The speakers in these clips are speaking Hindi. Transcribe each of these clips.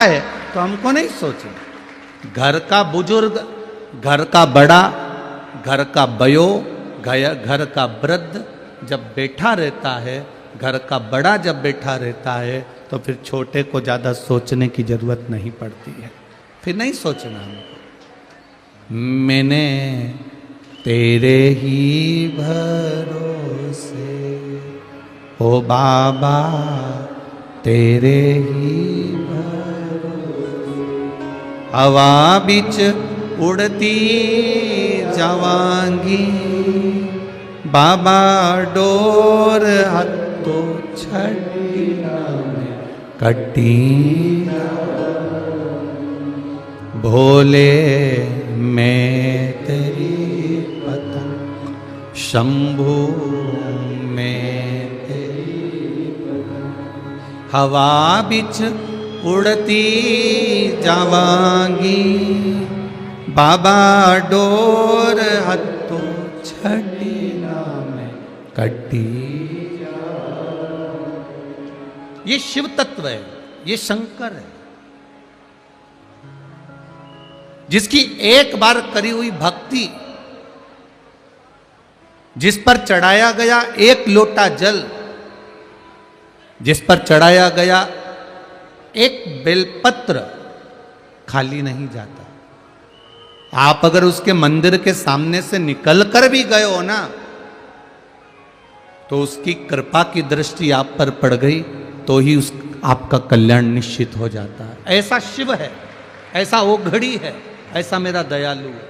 है तो हमको नहीं सोचना। घर का बुजुर्ग, घर का बड़ा, घर का बयो, घर का वृद्ध जब बैठा रहता है, घर का बड़ा जब बैठा रहता है, तो फिर छोटे को ज़्यादा सोचने की जरूरत नहीं पड़ती है। फिर नहीं सोचना हमको। मैंने तेरे ही भरोसे ओ बाबा, तेरे ही हवा बिच उड़ती जावांगी, बाबा डोर हत्तो छड़ी कटी, भोले मैं तेरी पतंग, शंभू मैं तेरी पतंग, हवा बिच उड़ती जावांगी, बाबा डोर हत्तो छड़ी में कटी। ये शिव तत्व है, ये शंकर है, जिसकी एक बार करी हुई भक्ति, जिस पर चढ़ाया गया एक लोटा जल, जिस पर चढ़ाया गया एक बेलपत्र खाली नहीं जाता। आप अगर उसके मंदिर के सामने से निकल कर भी गए हो ना, तो उसकी कृपा की दृष्टि आप पर पड़ गई तो ही आपका कल्याण निश्चित हो जाता है। ऐसा शिव है, ऐसा वो घड़ी है, ऐसा मेरा दयालु है।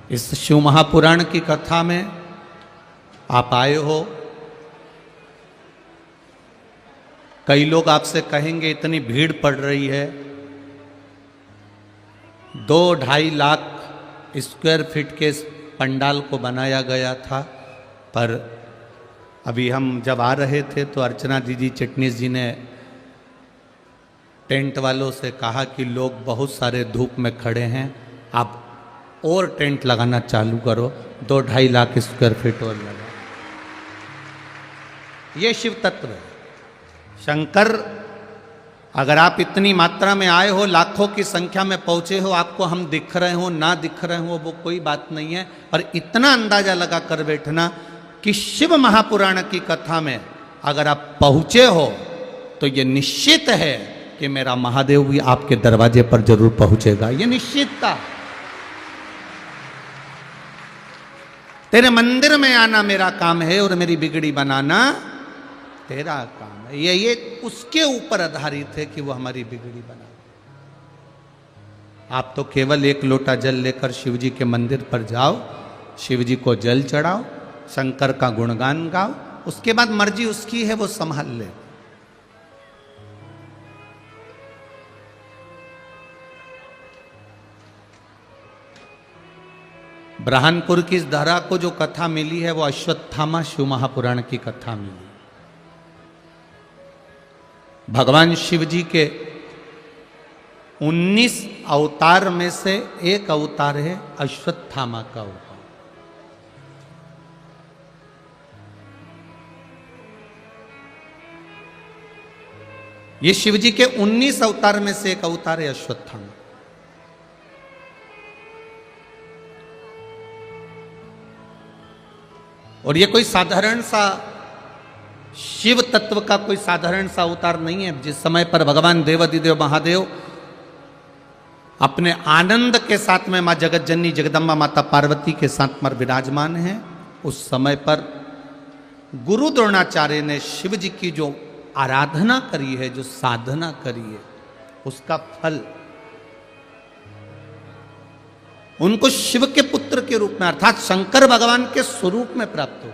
इस शिव महापुराण की कथा में आप आए हो। कई लोग आपसे कहेंगे इतनी भीड़ पड़ रही है, 2-2.5 लाख स्क्वायर फीट के पंडाल को बनाया गया था, पर अभी हम जब आ रहे थे तो अर्चना दीदी चिटनीस जी ने टेंट वालों से कहा कि लोग बहुत सारे धूप में खड़े हैं, आप और टेंट लगाना चालू करो, 2-2.5 लाख स्क्वायर फीट और लगा। ये शिव तत्व है। शंकर, अगर आप इतनी मात्रा में आए हो, लाखों की संख्या में पहुंचे हो, आपको हम दिख रहे हो ना दिख रहे हो वो कोई बात नहीं है, पर इतना अंदाजा लगा कर बैठना कि शिव महापुराण की कथा में अगर आप पहुंचे हो तो ये निश्चित है कि मेरा महादेव भी आपके दरवाजे पर जरूर पहुंचेगा। ये निश्चितता। तेरे मंदिर में आना मेरा काम है और मेरी बिगड़ी बनाना तेरा काम है। ये उसके ऊपर आधारित है कि वो हमारी बिगड़ी बना। आप तो केवल एक लोटा जल लेकर शिव जी के मंदिर पर जाओ, शिव जी को जल चढ़ाओ, शंकर का गुणगान गाओ, उसके बाद मर्जी उसकी है, वो संभाल ले। ब्रह्मपुर की इस धरा को जो कथा मिली है वो अश्वत्थामा शिव महापुराण की कथा मिली। भगवान शिव जी के 19 अवतार में से एक अवतार है अश्वत्थामा का अवतार। ये शिव जी के 19 अवतार में से एक अवतार है अश्वत्थामा। और ये कोई साधारण सा शिव तत्व का कोई साधारण सा अवतार नहीं है। जिस समय पर भगवान देवाधिदेव महादेव अपने आनंद के साथ में मां जगत जननी जगदम्बा माता पार्वती के साथ में विराजमान हैं, उस समय पर गुरु द्रोणाचार्य ने शिव जी की जो आराधना करी है, जो साधना करी है, उसका फल उनको शिव के पुत्र के रूप में अर्थात शंकर भगवान के स्वरूप में प्राप्त हुआ।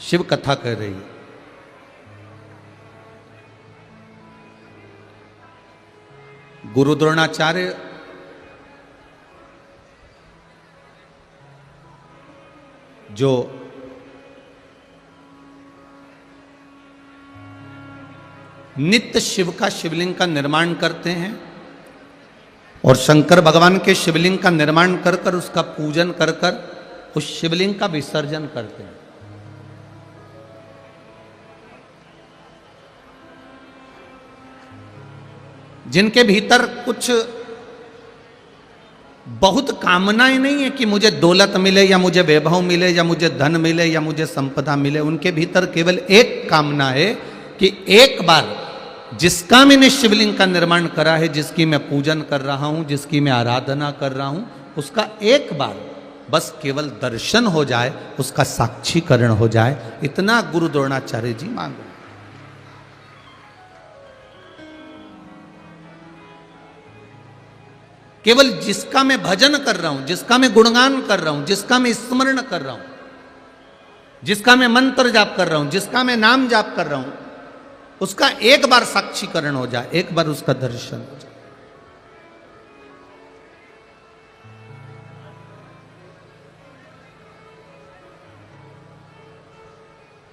शिव कथा कह रही है। गुरु द्रोणाचार्य जो नित्य शिव का शिवलिंग का निर्माण करते हैं और शंकर भगवान के शिवलिंग का निर्माण कर कर उसका पूजन कर कर उस शिवलिंग का विसर्जन करते हैं। जिनके भीतर कुछ बहुत कामनाएं नहीं है कि मुझे दौलत मिले या मुझे वैभव मिले या मुझे धन मिले या मुझे संपदा मिले, उनके भीतर केवल एक कामना है कि एक बार जिसका मैंने शिवलिंग का निर्माण करा है, जिसकी मैं पूजन कर रहा हूं, जिसकी मैं आराधना कर रहा हूं, उसका एक बार बस केवल दर्शन हो जाए, उसका साक्षीकरण हो जाए, इतना गुरु द्रोणाचार्य जी मांग रहे। केवल जिसका मैं भजन कर रहा हूं, जिसका मैं गुणगान कर रहा हूं, जिसका मैं स्मरण कर रहा हूं, जिसका मैं मंत्र जाप कर रहा हूं, जिसका मैं नाम जाप कर रहा हूं, उसका एक बार साक्षीकरण हो जाए, एक बार उसका दर्शन हो जाए।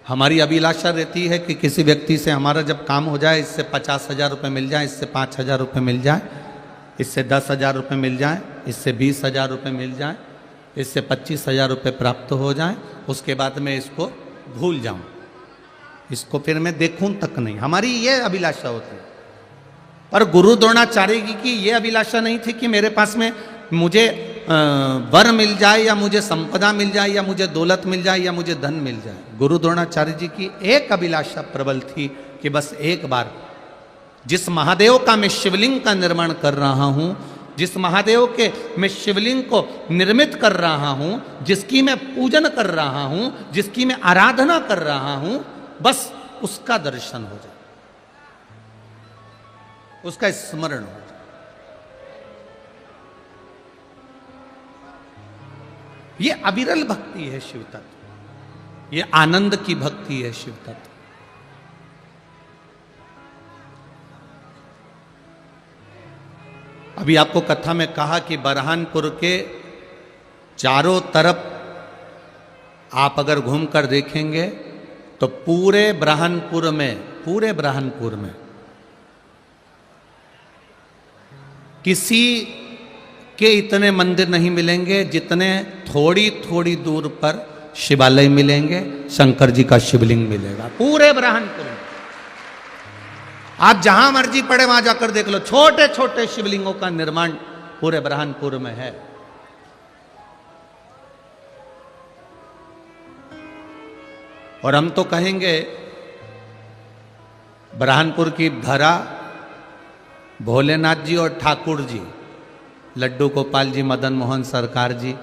हमारी अभिलाषा रहती है कि किसी व्यक्ति से हमारा जब काम हो जाए, इससे 50,000 रुपये मिल जाए, इससे 5,000 रुपये मिल जाए, इससे 10,000 रुपये मिल जाए, इससे 20,000 रुपये मिल जाए, इससे 25,000 रुपये प्राप्त हो जाए, उसके बाद मैं इसको भूल जाऊं, इसको फिर मैं देखूं तक नहीं। हमारी ये अभिलाषा होती है। पर गुरु द्रोणाचार्य जी की ये अभिलाषा नहीं थी कि मेरे पास में मुझे वर मिल जाए या मुझे संपदा मिल जाए या मुझे दौलत मिल जाए या मुझे धन मिल जाए। गुरु द्रोणाचार्य जी की एक अभिलाषा प्रबल थी कि बस एक बार जिस महादेव का मैं शिवलिंग का निर्माण कर रहा हूं, जिस महादेव के मैं शिवलिंग को निर्मित कर रहा हूं, जिसकी मैं पूजन कर रहा हूं, जिसकी मैं आराधना कर रहा हूं, बस उसका दर्शन हो जाए, उसका स्मरण हो जाए। ये अविरल भक्ति है शिव तत्व, ये आनंद की भक्ति है शिव तत्व। अभी आपको कथा में कहा कि बरहानपुर के चारों तरफ आप अगर घूमकर देखेंगे तो पूरे बरहानपुर में किसी के इतने मंदिर नहीं मिलेंगे जितने थोड़ी थोड़ी दूर पर शिवालय मिलेंगे, शंकर जी का शिवलिंग मिलेगा पूरे बरहानपुर में। आप जहां मर्जी पड़े वहां जाकर देख लो, छोटे छोटे शिवलिंगों का निर्माण पूरे बरहानपुर में है। और हम तो कहेंगे बरहानपुर की धरा भोलेनाथ जी और ठाकुर जी, लड्डू गोपाल जी, मदन मोहन सरकार जी,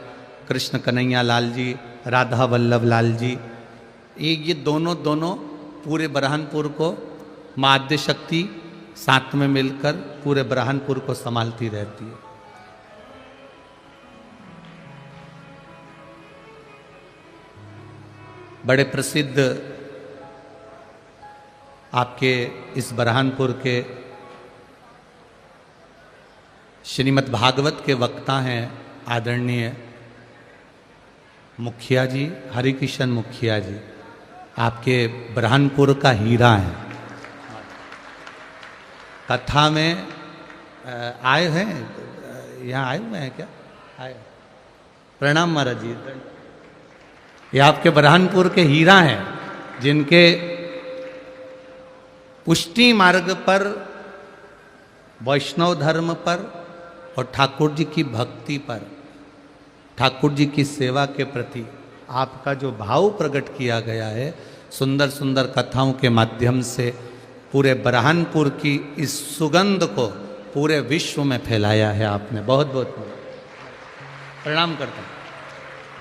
कृष्ण कन्हैया लाल जी, राधा वल्लभ लाल जी, ये दोनों पूरे बरहानपुर को मां आद्य शक्ति साथ में मिलकर पूरे बरहानपुर को संभालती रहती है। बड़े प्रसिद्ध आपके इस बरहानपुर के श्रीमद् भागवत के वक्ता हैं आदरणीय मुखिया जी, हरिकिशन मुखिया जी, आपके बरहानपुर का हीरा है। कथा में आए हैं, यहाँ आए हुए हैं क्या? आए। प्रणाम महाराज जी। ये आपके बरहानपुर के हीरा हैं जिनके पुष्टि मार्ग पर, वैष्णव धर्म पर और ठाकुर जी की भक्ति पर, ठाकुर जी की सेवा के प्रति आपका जो भाव प्रकट किया गया है, सुंदर सुंदर कथाओं के माध्यम से पूरे बरहानपुर की इस सुगंध को पूरे विश्व में फैलाया है आपने। बहुत बहुत प्रणाम करता हूं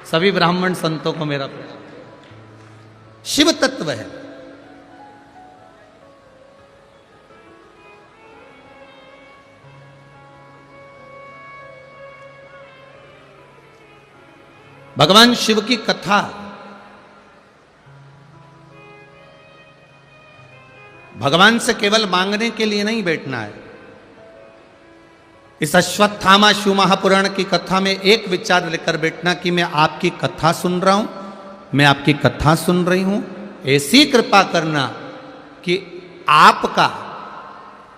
सभी ब्राह्मण संतों को, मेरा प्रणाम। शिव तत्व है। भगवान शिव की कथा भगवान से केवल मांगने के लिए नहीं बैठना है। इस अश्वत्थामा शिव महापुराण की कथा में एक विचार लेकर बैठना कि मैं आपकी कथा सुन रहा हूं, मैं आपकी कथा सुन रही हूं, ऐसी कृपा करना कि आपका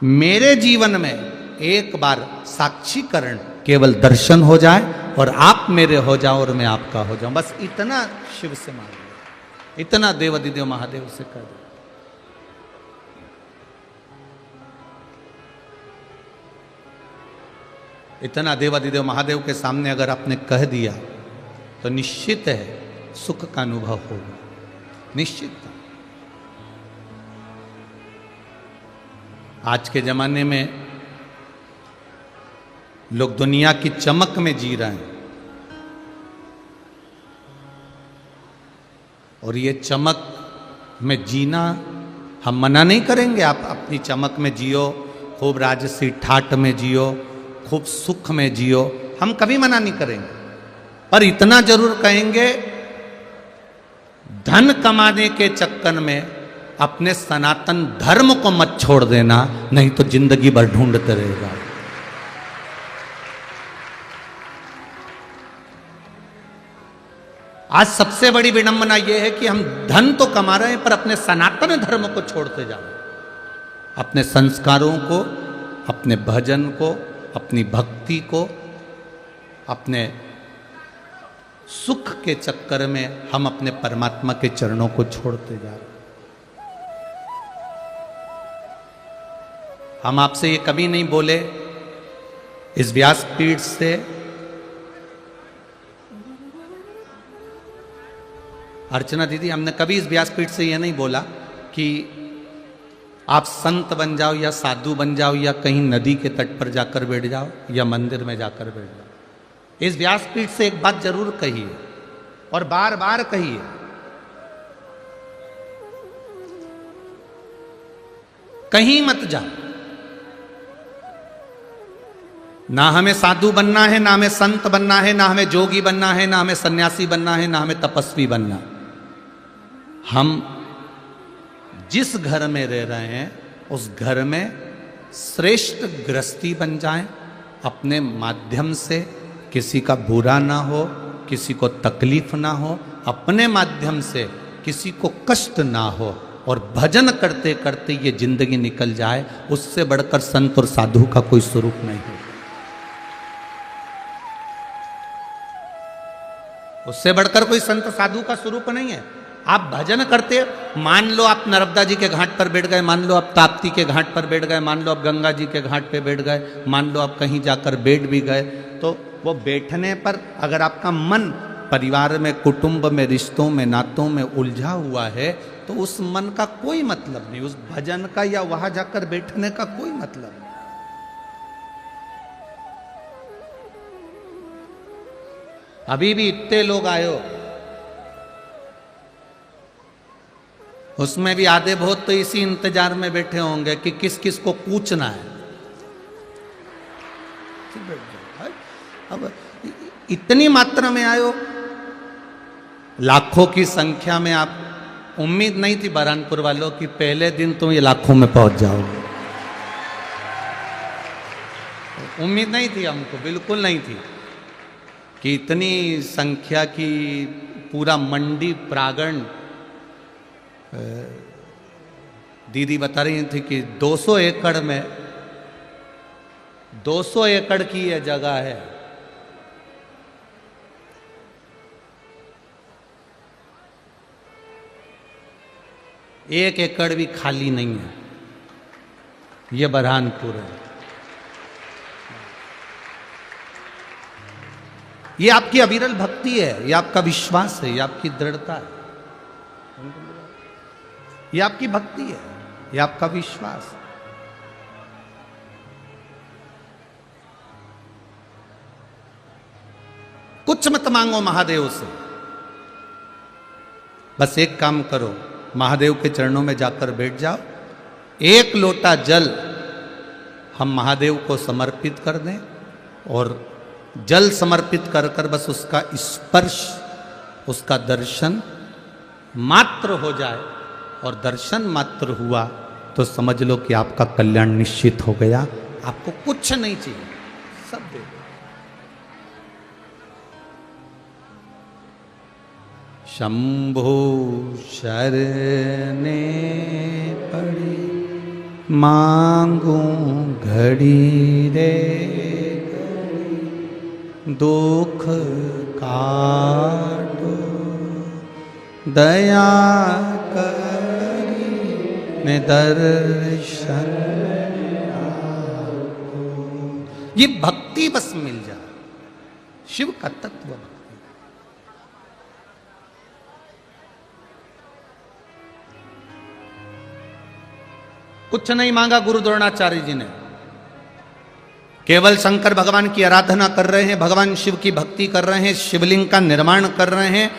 मेरे जीवन में एक बार साक्षीकरण केवल दर्शन हो जाए और आप मेरे हो जाओ और मैं आपका हो जाऊं, बस इतना शिव से मांग लो, इतना देवाधिदेव महादेव से कर दो। इतना देवाधिदेव महादेव के सामने अगर आपने कह दिया तो निश्चित है सुख का अनुभव होगा, निश्चित। आज के जमाने में लोग दुनिया की चमक में जी रहे हैं, और ये चमक में जीना हम मना नहीं करेंगे। आप अपनी चमक में जियो, खूब राजसी ठाट में जियो, खूब सुख में जियो, हम कभी मना नहीं करेंगे। पर इतना जरूर कहेंगे, धन कमाने के चक्कर में अपने सनातन धर्म को मत छोड़ देना, नहीं तो जिंदगी भर ढूंढते रहेगा। आज सबसे बड़ी विडंबना यह है कि हम धन तो कमा रहे हैं पर अपने सनातन धर्म को छोड़ते जा रहे हैं। अपने संस्कारों को, अपने भजन को, अपनी भक्ति को, अपने सुख के चक्कर में हम अपने परमात्मा के चरणों को छोड़ते जा रहे हैं। हम आपसे ये कभी नहीं बोले इस व्यासपीठ से, अर्चना दीदी, हमने कभी इस व्यासपीठ से ये नहीं बोला कि आप संत बन जाओ या साधु बन जाओ या कहीं नदी के तट पर जाकर बैठ जाओ या मंदिर में जाकर बैठ जाओ। इस व्यासपीठ से एक बात जरूर कहिए और बार बार कहिए, कहीं मत जाओ। ना हमें साधु बनना है, ना हमें संत बनना है, ना हमें जोगी बनना है, ना हमें सन्यासी बनना है, ना हमें तपस्वी बनना। हम जिस घर में रह रहे हैं उस घर में श्रेष्ठ गृहस्थी बन जाएं, अपने माध्यम से किसी का बुरा ना हो, किसी को तकलीफ ना हो, अपने माध्यम से किसी को कष्ट ना हो, और भजन करते करते ये जिंदगी निकल जाए। उससे बढ़कर संत और साधु का कोई स्वरूप नहीं है, उससे बढ़कर कोई संत साधु का स्वरूप नहीं है। आप भजन करते, मान लो आप नर्मदा जी के घाट पर बैठ गए, मान लो आप ताप्ती के घाट पर बैठ गए, मान लो आप गंगा जी के घाट पे बैठ गए, मान लो आप कहीं जाकर बैठ भी गए, तो वो बैठने पर अगर आपका मन परिवार में, कुटुंब में, रिश्तों में, नातों में उलझा हुआ है तो उस मन का कोई मतलब नहीं, उस भजन का या वहां जाकर बैठने का कोई मतलब नहीं। अभी भी इतने लोग आए हो, उसमें भी आधे बहुत तो इसी इंतजार में बैठे होंगे कि किस किस को पूछना है। अब इतनी मात्रा में आए हो, लाखों की संख्या में। आप उम्मीद नहीं थी बरहानपुर वालों की पहले दिन तुम ये लाखों में पहुंच जाओगे, उम्मीद नहीं थी हमको, बिल्कुल नहीं थी कि इतनी संख्या की पूरा मंडी प्रांगण। दीदी बता रही थी कि 200 एकड़ में 200 एकड़ की यह जगह है। एक एकड़ भी खाली नहीं है, यह बरहानपुर है। ये आपकी अविरल भक्ति है, ये आपका विश्वास है, ये आपकी दृढ़ता है, ये आपकी भक्ति है, ये आपका विश्वास। कुछ मत मांगो महादेव से, बस एक काम करो, महादेव के चरणों में जाकर बैठ जाओ, एक लोटा जल हम महादेव को समर्पित कर दें, और जल समर्पित कर कर बस उसका स्पर्श, उसका दर्शन मात्र हो जाए, और दर्शन मात्र हुआ तो समझ लो कि आपका कल्याण निश्चित हो गया। आपको कुछ नहीं चाहिए, सब दे दो। शंभो शरणे पड़ी मांगू घड़ी रे दुख काटो दया करी ने दर्शन। ये भक्ति बस मिल जाए, शिव का तत्व भक्ति। कुछ नहीं मांगा गुरु द्रोणाचार्य जी ने, केवल शंकर भगवान की आराधना कर रहे हैं, भगवान शिव की भक्ति कर रहे हैं, शिवलिंग का निर्माण कर रहे हैं।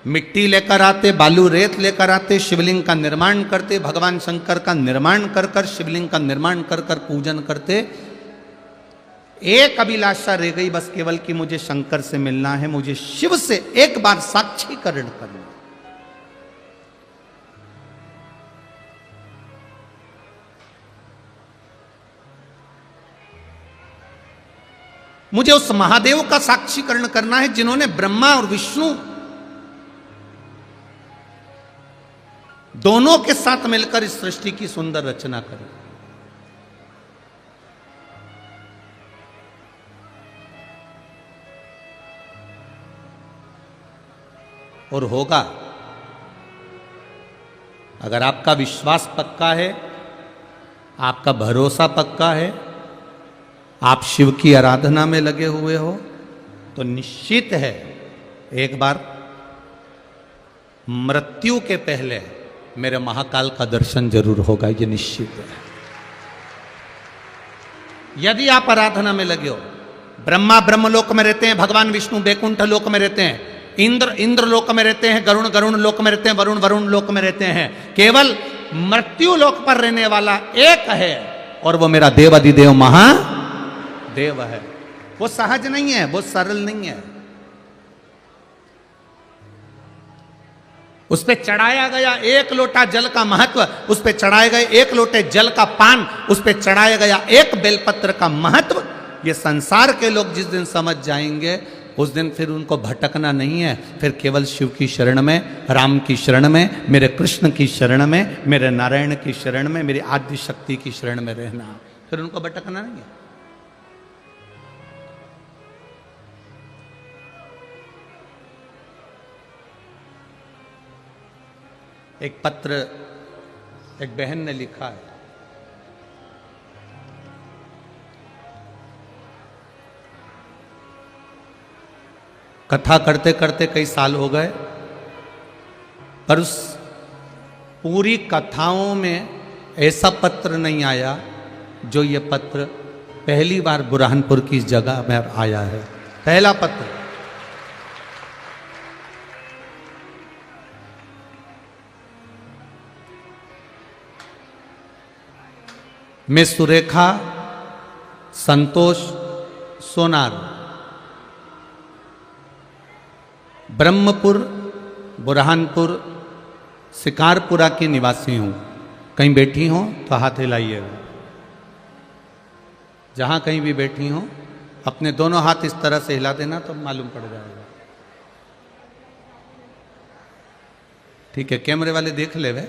मिट्टी लेकर आते, बालू रेत लेकर आते, शिवलिंग का निर्माण करते, भगवान शंकर का निर्माण कर कर, शिवलिंग का निर्माण कर कर पूजन करते। एक अभिलाषा रह गई बस केवल कि मुझे शंकर से मिलना है, मुझे शिव से एक बार साक्षीकरण करना। मुझे उस महादेव का साक्षीकरण करना है जिन्होंने ब्रह्मा और विष्णु दोनों के साथ मिलकर इस सृष्टि की सुंदर रचना करी। और होगा, अगर आपका विश्वास पक्का है, आपका भरोसा पक्का है, आप शिव की आराधना में लगे हुए हो, तो निश्चित है एक बार मृत्यु के पहले मेरे महाकाल का दर्शन जरूर होगा, ये निश्चित है। यदि आप आराधना में लगे हो, ब्रह्मा ब्रह्मलोक में रहते हैं, भगवान विष्णु बैकुंठ लोक में रहते हैं, इंद्र इंद्र लोक में रहते हैं, गरुण गरुण लोक में रहते हैं, वरुण वरुण लोक में रहते हैं, केवल मृत्यु लोक पर रहने वाला एक है और वो मेरा देव अधिदेव महादेव है। वो सहज नहीं है, वो सरल नहीं है। उस पे चढ़ाया गया एक लोटा जल का महत्व, उस पे चढ़ाए गए एक लोटे जल का पान, उस पे चढ़ाया गया एक बेलपत्र का महत्व, ये संसार के लोग जिस दिन समझ जाएंगे उस दिन फिर उनको भटकना नहीं है, फिर केवल शिव की शरण में, राम की शरण में, मेरे कृष्ण की शरण में, मेरे नारायण की शरण में, मेरी आद्य शक्ति की शरण में रहना, फिर उनको भटकना नहीं है। एक पत्र एक बहन ने लिखा है, कथा करते करते कई साल हो गए, पर उस पूरी कथाओं में ऐसा पत्र नहीं आया जो ये पत्र पहली बार बुरहानपुर की इस जगह में आया है। पहला पत्र। मैं सुरेखा संतोष सोनार, ब्रह्मपुर बुरहानपुर शिकारपुरा की निवासी हूँ। कहीं बैठी हो तो हाथ हिलाइएगा। जहाँ कहीं भी बैठी हो अपने दोनों हाथ इस तरह से हिला देना तो मालूम पड़ जाएगा। ठीक है, कैमरे वाले देख ले वे।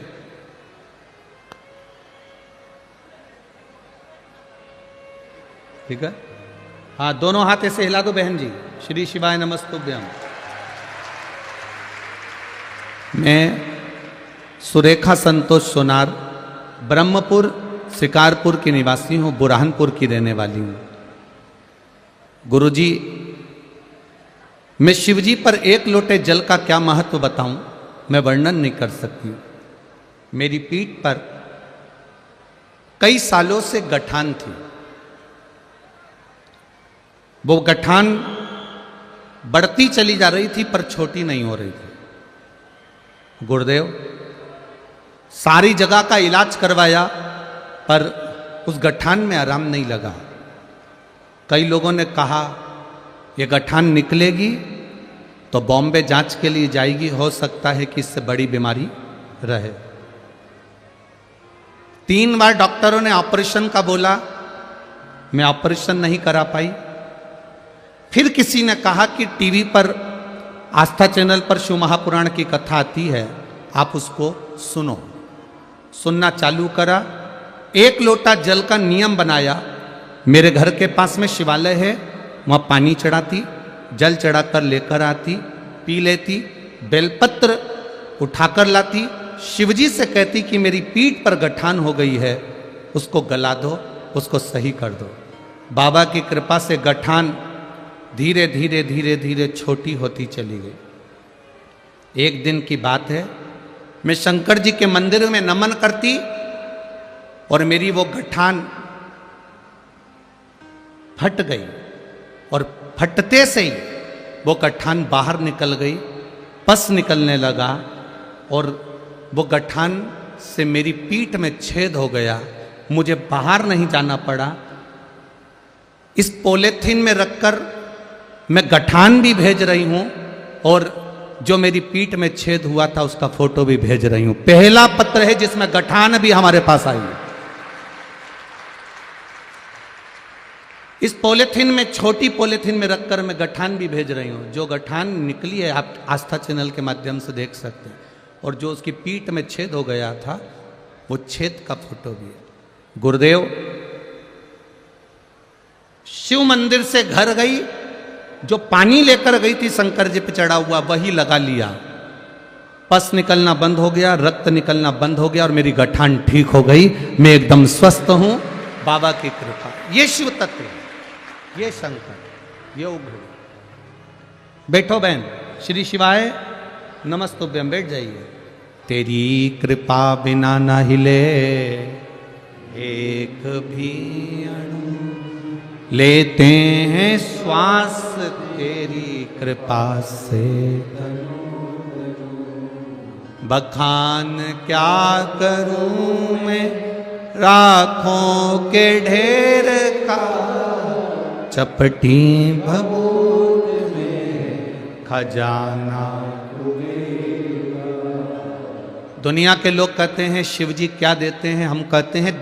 ठीक है, हाँ, दोनों हाथ ऐसे हिला दो बहन जी। श्री शिवाय नमस्तुभ्यम। मैं सुरेखा संतोष सोनार, ब्रह्मपुर शिकारपुर की निवासी हूँ, बुरहानपुर की रहने वाली हूँ। गुरुजी, मैं शिवजी पर एक लोटे जल का क्या महत्व बताऊं, मैं वर्णन नहीं कर सकती। मेरी पीठ पर कई सालों से गठान थी। वो गठान बढ़ती चली जा रही थी पर छोटी नहीं हो रही थी। गुरुदेव, सारी जगह का इलाज करवाया पर उस गठान में आराम नहीं लगा। कई लोगों ने कहा ये गठान निकलेगी तो बॉम्बे जांच के लिए जाएगी, हो सकता है कि इससे बड़ी बीमारी रहे। 3 बार डॉक्टरों ने ऑपरेशन का बोला, मैं ऑपरेशन नहीं करा पाई। फिर किसी ने कहा कि टीवी पर आस्था चैनल पर शिव महापुराण की कथा आती है, आप उसको सुनो। सुनना चालू करा 1 लोटा जल का नियम बनाया। मेरे घर के पास में शिवालय है, वहां पानी चढ़ाती, जल चढ़ाकर लेकर आती, पी लेती, बेलपत्र उठाकर लाती, शिवजी से कहती कि मेरी पीठ पर गठान हो गई है, उसको गला दो, उसको सही कर दो। बाबा की कृपा से गठान धीरे धीरे धीरे धीरे छोटी होती चली गई। एक दिन की बात है, मैं शंकर जी के मंदिर में नमन करती और मेरी वो गठान फट गई, और फटते से ही वो गठान बाहर निकल गई, पस निकलने लगा, और वो गठान से मेरी पीठ में छेद हो गया। मुझे बाहर नहीं जाना पड़ा। इस पॉलीथीन में रखकर मैं गठान भी भेज रही हूं, और जो मेरी पीठ में छेद हुआ था उसका फोटो भी भेज रही हूं। पहला पत्र है जिसमें गठान भी हमारे पास आई है। इस पॉलीथीन में, छोटी पॉलीथीन में रखकर मैं गठान भी भेज रही हूं। जो गठान निकली है आप आस्था चैनल के माध्यम से देख सकते हैं, और जो उसकी पीठ में छेद हो गया था वो छेद का फोटो भी है। गुरुदेव शिव मंदिर से घर गई, जो पानी लेकर गई थी शंकर जी पे चढ़ा हुआ वही लगा लिया, पस निकलना बंद हो गया, रक्त निकलना बंद हो गया, और मेरी गठान ठीक हो गई। मैं एकदम स्वस्थ हूं, बाबा की कृपा। ये शिव तत्व, ये शंकर, ये उग्र। बैठो बहन, श्री शिवाय नमस्तुभ्यम, बैठ जाइए। तेरी कृपा बिना न हिले एक भी अणु, लेते हैं श्वास तेरी कृपा से। बखान क्या करूं मैं राखों के ढेर का, चपटी भभूत में खजाना। दुनिया के लोग कहते हैं शिवजी क्या देते हैं, हम कहते हैं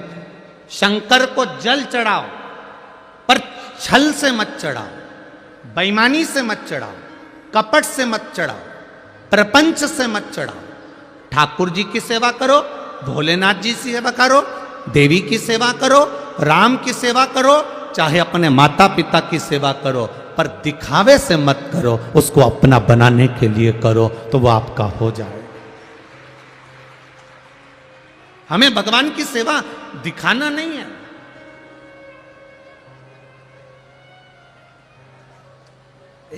शंकर को जल चढ़ाओ, पर छल से मत चढ़ाओ, बेईमानी से मत चढ़ाओ, कपट से मत चढ़ाओ, प्रपंच से मत चढ़ाओ। ठाकुर जी की सेवा करो, भोलेनाथ जी की सेवा करो, देवी की सेवा करो, राम की सेवा करो, चाहे अपने माता पिता की सेवा करो, पर दिखावे से मत करो, उसको अपना बनाने के लिए करो तो वो आपका हो जाए। हमें भगवान की सेवा दिखाना नहीं है।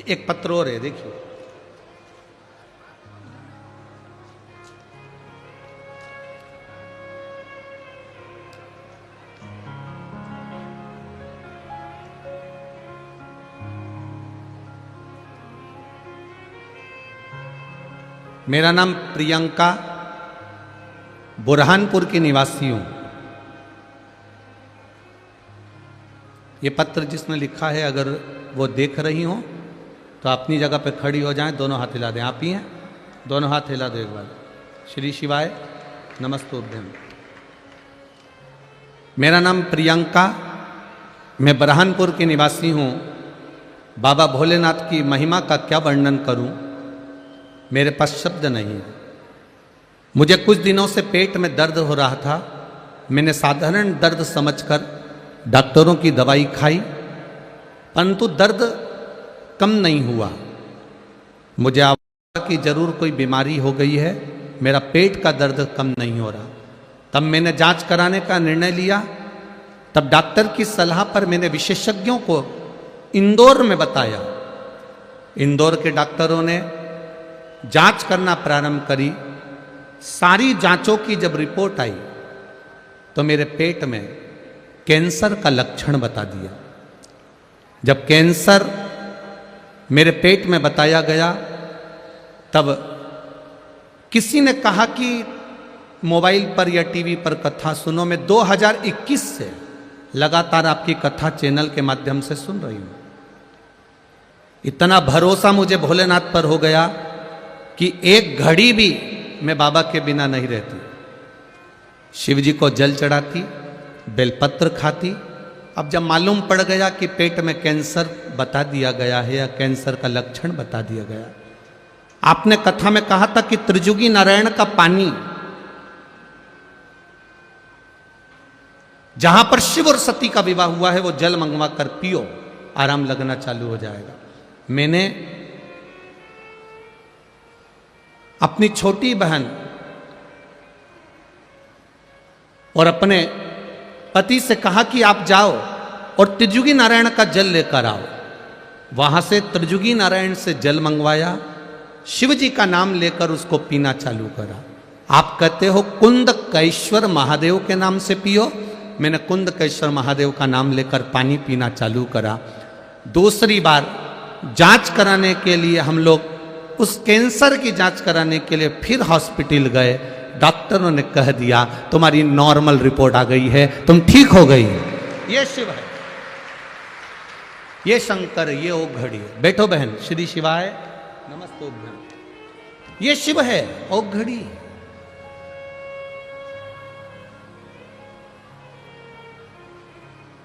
एक पत्र और है, देखिए। मेरा नाम प्रियंका, बुरहानपुर की निवासी हूं। ये पत्र जिसने लिखा है, अगर वो देख रही हो तो अपनी जगह पे खड़ी हो जाएं, दोनों हाथ हिला दें। आप ही हैं, दोनों हाथ हिला दो एक बार। श्री शिवाय नमस्तुभ्यम। मेरा नाम प्रियंका, मैं बुरहानपुर की निवासी हूँ। बाबा भोलेनाथ की महिमा का क्या वर्णन करूँ, मेरे पास शब्द नहीं है। मुझे कुछ दिनों से पेट में दर्द हो रहा था। मैंने साधारण दर्द समझकर डॉक्टरों की दवाई खाई, परंतु दर्द कम नहीं हुआ। मुझे आवाज़ की जरूर कोई बीमारी हो गई है, मेरा पेट का दर्द कम नहीं हो रहा। तब मैंने जांच कराने का निर्णय लिया। तब डॉक्टर की सलाह पर मैंने विशेषज्ञों को इंदौर में बताया। इंदौर के डॉक्टरों ने जांच करना प्रारंभ करी। सारी जांचों की जब रिपोर्ट आई तो मेरे पेट में कैंसर का लक्षण बता दिया। जब कैंसर मेरे पेट में बताया गया, तब किसी ने कहा कि मोबाइल पर या टीवी पर कथा सुनो। मैं 2021 से लगातार आपकी कथा चैनल के माध्यम से सुन रही हूं। इतना भरोसा मुझे भोलेनाथ पर हो गया कि एक घड़ी भी मैं बाबा के बिना नहीं रहती। शिव जी को जल चढ़ाती, बेलपत्र खाती। अब जब मालूम पड़ गया कि पेट में कैंसर बता दिया गया है या कैंसर का लक्षण बता दिया गया, आपने कथा में कहा था कि त्रिजुगी नारायण का पानी जहां पर शिव और सती का विवाह हुआ है वो जल मंगवा कर पियो, आराम लगना चालू हो जाएगा। मैंने अपनी छोटी बहन और अपने पति से कहा कि आप जाओ और त्रिजुगी नारायण का जल लेकर आओ। वहां से त्रिजुगी नारायण से जल मंगवाया, शिव जी का नाम लेकर उसको पीना चालू करा। आप कहते हो कुंदकेश्वर महादेव के नाम से पियो, मैंने कुंदकेश्वर महादेव का नाम लेकर पानी पीना चालू करा। दूसरी बार जांच कराने के लिए हम लोग उस कैंसर की जांच कराने के लिए फिर हॉस्पिटल गए। डॉक्टरों ने कह दिया तुम्हारी नॉर्मल रिपोर्ट आ गई है, तुम ठीक हो गई। ये शिव है, ये शंकर, ये ओघ घड़ी है। बैठो बहन, श्री शिवाय नमस्ते। ये शिव है, ओघ घड़ी।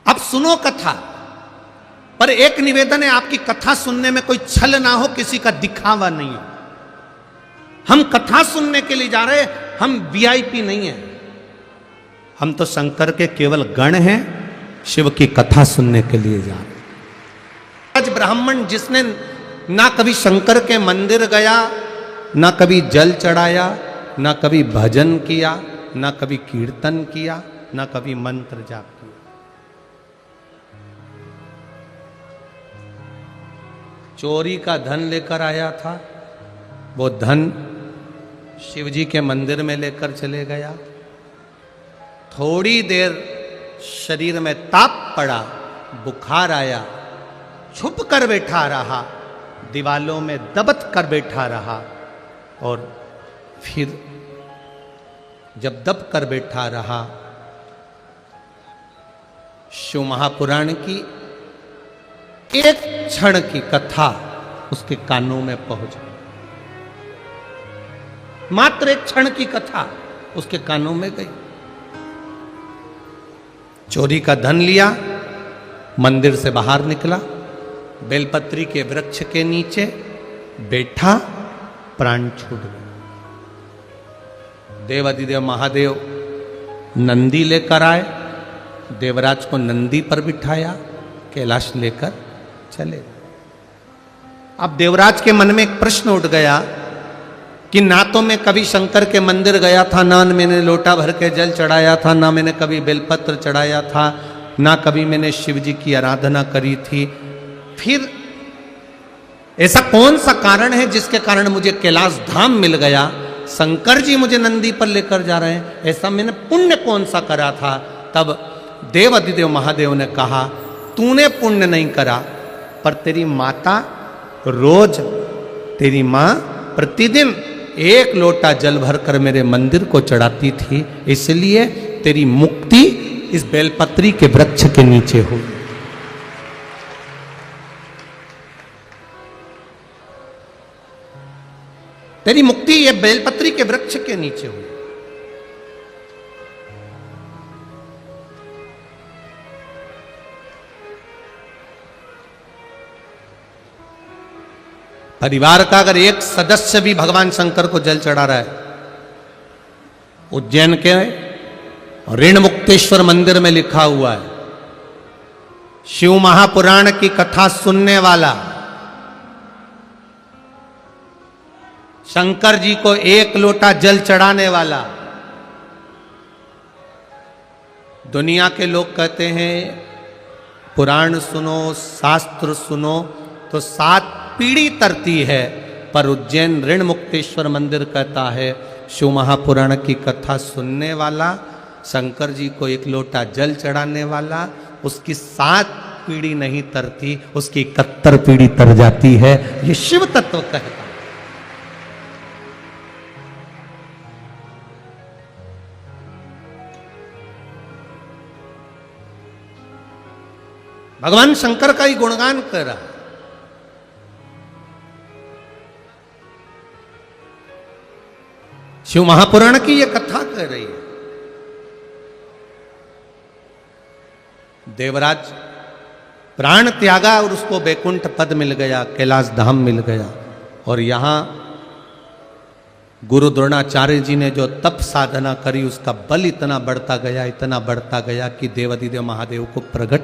अब सुनो कथा, पर एक निवेदन है, आपकी कथा सुनने में कोई छल ना हो, किसी का दिखावा नहीं हो। हम कथा सुनने के लिए जा रहे हैं, हम वीआईपी नहीं है। हम तो शंकर के केवल गण हैं, शिव की कथा सुनने के लिए जा रहे हैं। आज ब्राह्मण जिसने ना कभी शंकर के मंदिर गया, ना कभी जल चढ़ाया, ना कभी भजन किया, ना कभी कीर्तन किया, ना कभी मंत्र जाप किया, चोरी का धन लेकर आया था, वो धन शिव जी के मंदिर में लेकर चले गया। थोड़ी देर शरीर में ताप पड़ा, बुखार आया, छुप कर बैठा रहा, दीवालों में दबत कर बैठा रहा, और फिर जब दब कर बैठा रहा, शिव महापुराण की एक क्षण की कथा उसके कानों में पहुंच गई। मात्र एक क्षण की कथा उसके कानों में गई। चोरी का धन लिया, मंदिर से बाहर निकला, बेलपत्री के वृक्ष के नीचे बैठा, प्राण छूट गया। देवादिदेव महादेव नंदी लेकर आए, देवराज को नंदी पर बिठाया, कैलाश लेकर चले। अब देवराज के मन में एक प्रश्न उठ गया कि ना तो मैं कभी शंकर के मंदिर गया था, ना मैंने लोटा भर के जल चढ़ाया था, ना मैंने कभी बेलपत्र चढ़ाया था, ना कभी मैंने शिव जी की आराधना करी थी। फिर ऐसा कौन सा कारण है जिसके कारण मुझे कैलाश धाम मिल गया, शंकर जी मुझे नंदी पर लेकर जा रहे हैं? ऐसा मैंने पुण्य कौन सा करा था? तब देवादिदेव महादेव ने कहा तूने पुण्य नहीं करा, पर तेरी माता रोज, तेरी माँ प्रतिदिन 1 लोटा जल भरकर मेरे मंदिर को चढ़ाती थी, इसलिए तेरी मुक्ति इस बेलपत्री के वृक्ष के नीचे हुई। तेरी मुक्ति ये बेलपत्री के वृक्ष के नीचे हुई। परिवार का अगर एक सदस्य भी भगवान शंकर को जल चढ़ा रहा है, उज्जैन के ऋण मुक्तेश्वर मंदिर में लिखा हुआ है, शिव महापुराण की कथा सुनने वाला शंकर जी को 1 लोटा जल चढ़ाने वाला। दुनिया के लोग कहते हैं पुराण सुनो, शास्त्र सुनो तो 7 पीढ़ी तरती है, पर उज्जैन ऋण मुक्तेश्वर मंदिर कहता है शिव महापुराण की कथा सुनने वाला, शंकर जी को 1 लोटा जल चढ़ाने वाला, उसकी 7 पीढ़ी नहीं तरती, उसकी 71 पीढ़ी तर जाती है। ये शिव तत्व कहता है। भगवान शंकर का ही गुणगान कर रहा है। शिव महापुराण की यह कथा कह रही है। देवराज प्राण त्यागा और उसको बैकुंठ पद मिल गया, कैलाश धाम मिल गया, और यहां गुरु द्रोणाचार्य जी ने जो तप साधना करी उसका बल इतना बढ़ता गया कि देवाधिदेव महादेव को प्रकट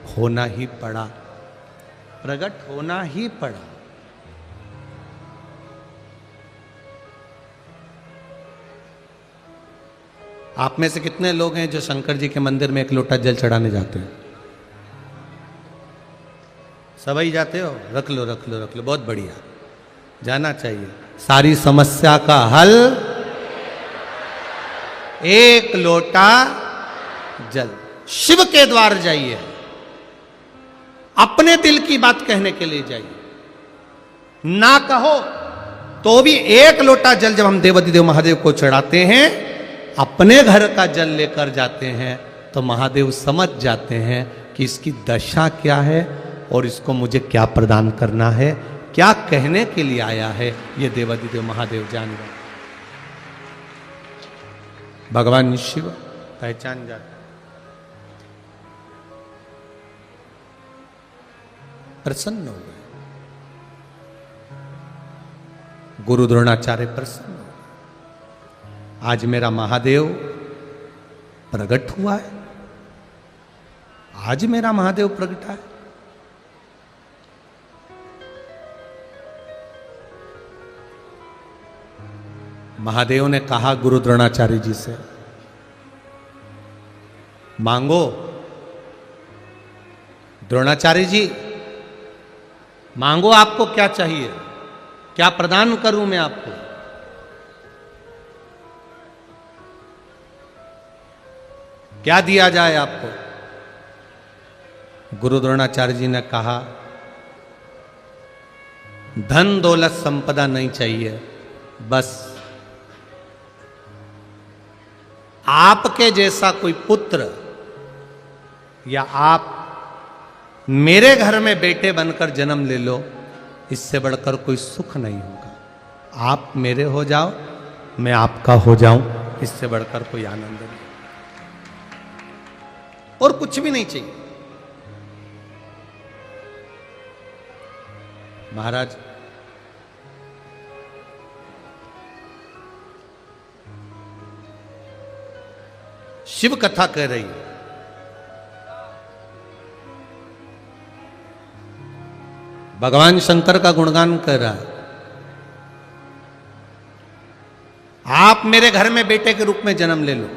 होना ही पड़ा, प्रकट होना ही पड़ा। आप में से कितने लोग हैं जो शंकर जी के मंदिर में एक लोटा जल चढ़ाने जाते हैं? सभी जाते हो? रख लो रख लो रख लो, बहुत बढ़िया, जाना चाहिए। सारी समस्या का हल एक लोटा जल। शिव के द्वार जाइए, अपने दिल की बात कहने के लिए जाइए, ना कहो तो भी एक लोटा जल जब हम देवाधिदेव महादेव को चढ़ाते हैं, अपने घर का जल लेकर जाते हैं, तो महादेव समझ जाते हैं कि इसकी दशा क्या है और इसको मुझे क्या प्रदान करना है, क्या कहने के लिए आया है, ये देवाधिदेव महादेव जान गए। भगवान शिव पहचान जाते, प्रसन्न हो गए। गुरु द्रोणाचार्य प्रसन्न हो गए, आज मेरा महादेव प्रकट हुआ है, आज मेरा महादेव प्रगटा है। महादेव ने कहा गुरु द्रोणाचार्य जी से, मांगो। द्रोणाचार्य जी मांगो, आपको क्या चाहिए, क्या प्रदान करूं मैं आपको? क्या दिया जाए आपको? गुरु द्रोणाचार्य जी ने कहा, धन दौलत संपदा नहीं चाहिए, बस आपके जैसा कोई पुत्र या आप मेरे घर में बेटे बनकर जन्म ले लो, इससे बढ़कर कोई सुख नहीं होगा। आप मेरे हो जाओ, मैं आपका हो जाऊं, इससे बढ़कर कोई आनंद नहीं, और कुछ भी नहीं चाहिए। महाराज शिव कथा कह रही है, भगवान शंकर का गुणगान कर रहा है। आप मेरे घर में बेटे के रूप में जन्म ले लो।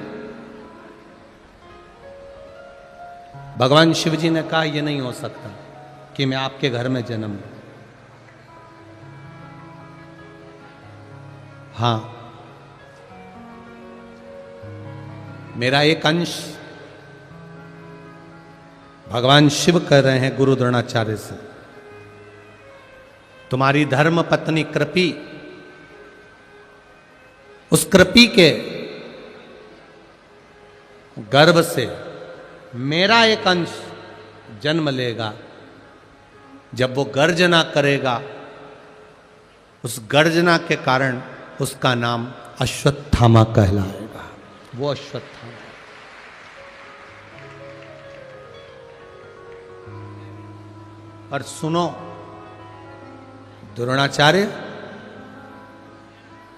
भगवान शिव जी ने कहा, यह नहीं हो सकता कि मैं आपके घर में जन्म लूं। हां, मेरा एक अंश, भगवान शिव कह रहे हैं गुरु द्रोणाचार्य से, तुम्हारी धर्म पत्नी कृपी, उस कृपी के गर्भ से मेरा एक अंश जन्म लेगा। जब वो गर्जना करेगा, उस गर्जना के कारण उसका नाम अश्वत्थामा कहलाएगा। वो अश्वत्थामा। और सुनो द्रोणाचार्य,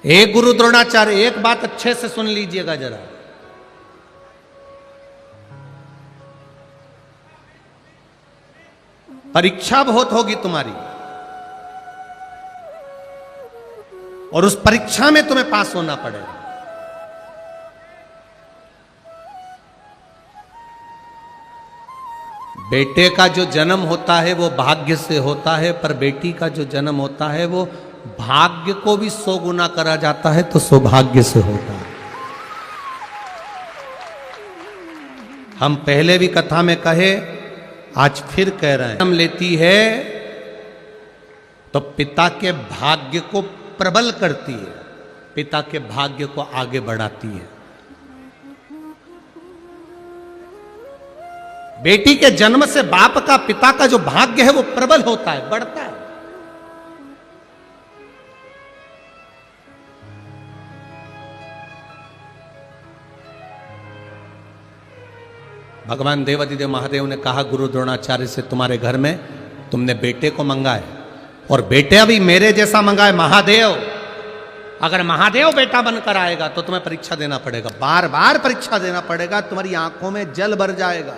एक गुरु द्रोणाचार्य, एक बात अच्छे से सुन लीजिएगा जरा। परीक्षा बहुत होगी तुम्हारी, और उस परीक्षा में तुम्हें पास होना पड़ेगा। बेटे का जो जन्म होता है वो भाग्य से होता है, पर बेटी का जो जन्म होता है वो भाग्य को भी 100 गुना करा जाता है, तो सौभाग्य से होता है। हम पहले भी कथा में कहे, आज फिर कह रहे हैं, जन्म लेती है तो पिता के भाग्य को प्रबल करती है, पिता के भाग्य को आगे बढ़ाती है। बेटी के जन्म से बाप का, पिता का जो भाग्य है वो प्रबल होता है, बढ़ता है। भगवान देवाधिदेव महादेव ने कहा गुरु द्रोणाचार्य से, तुम्हारे घर में तुमने बेटे को मंगा है, और बेटे अभी मेरे जैसा मंगा है। महादेव अगर महादेव बेटा बनकर आएगा तो तुम्हें परीक्षा देना पड़ेगा, बार बार परीक्षा देना पड़ेगा, तुम्हारी आंखों में जल भर जाएगा।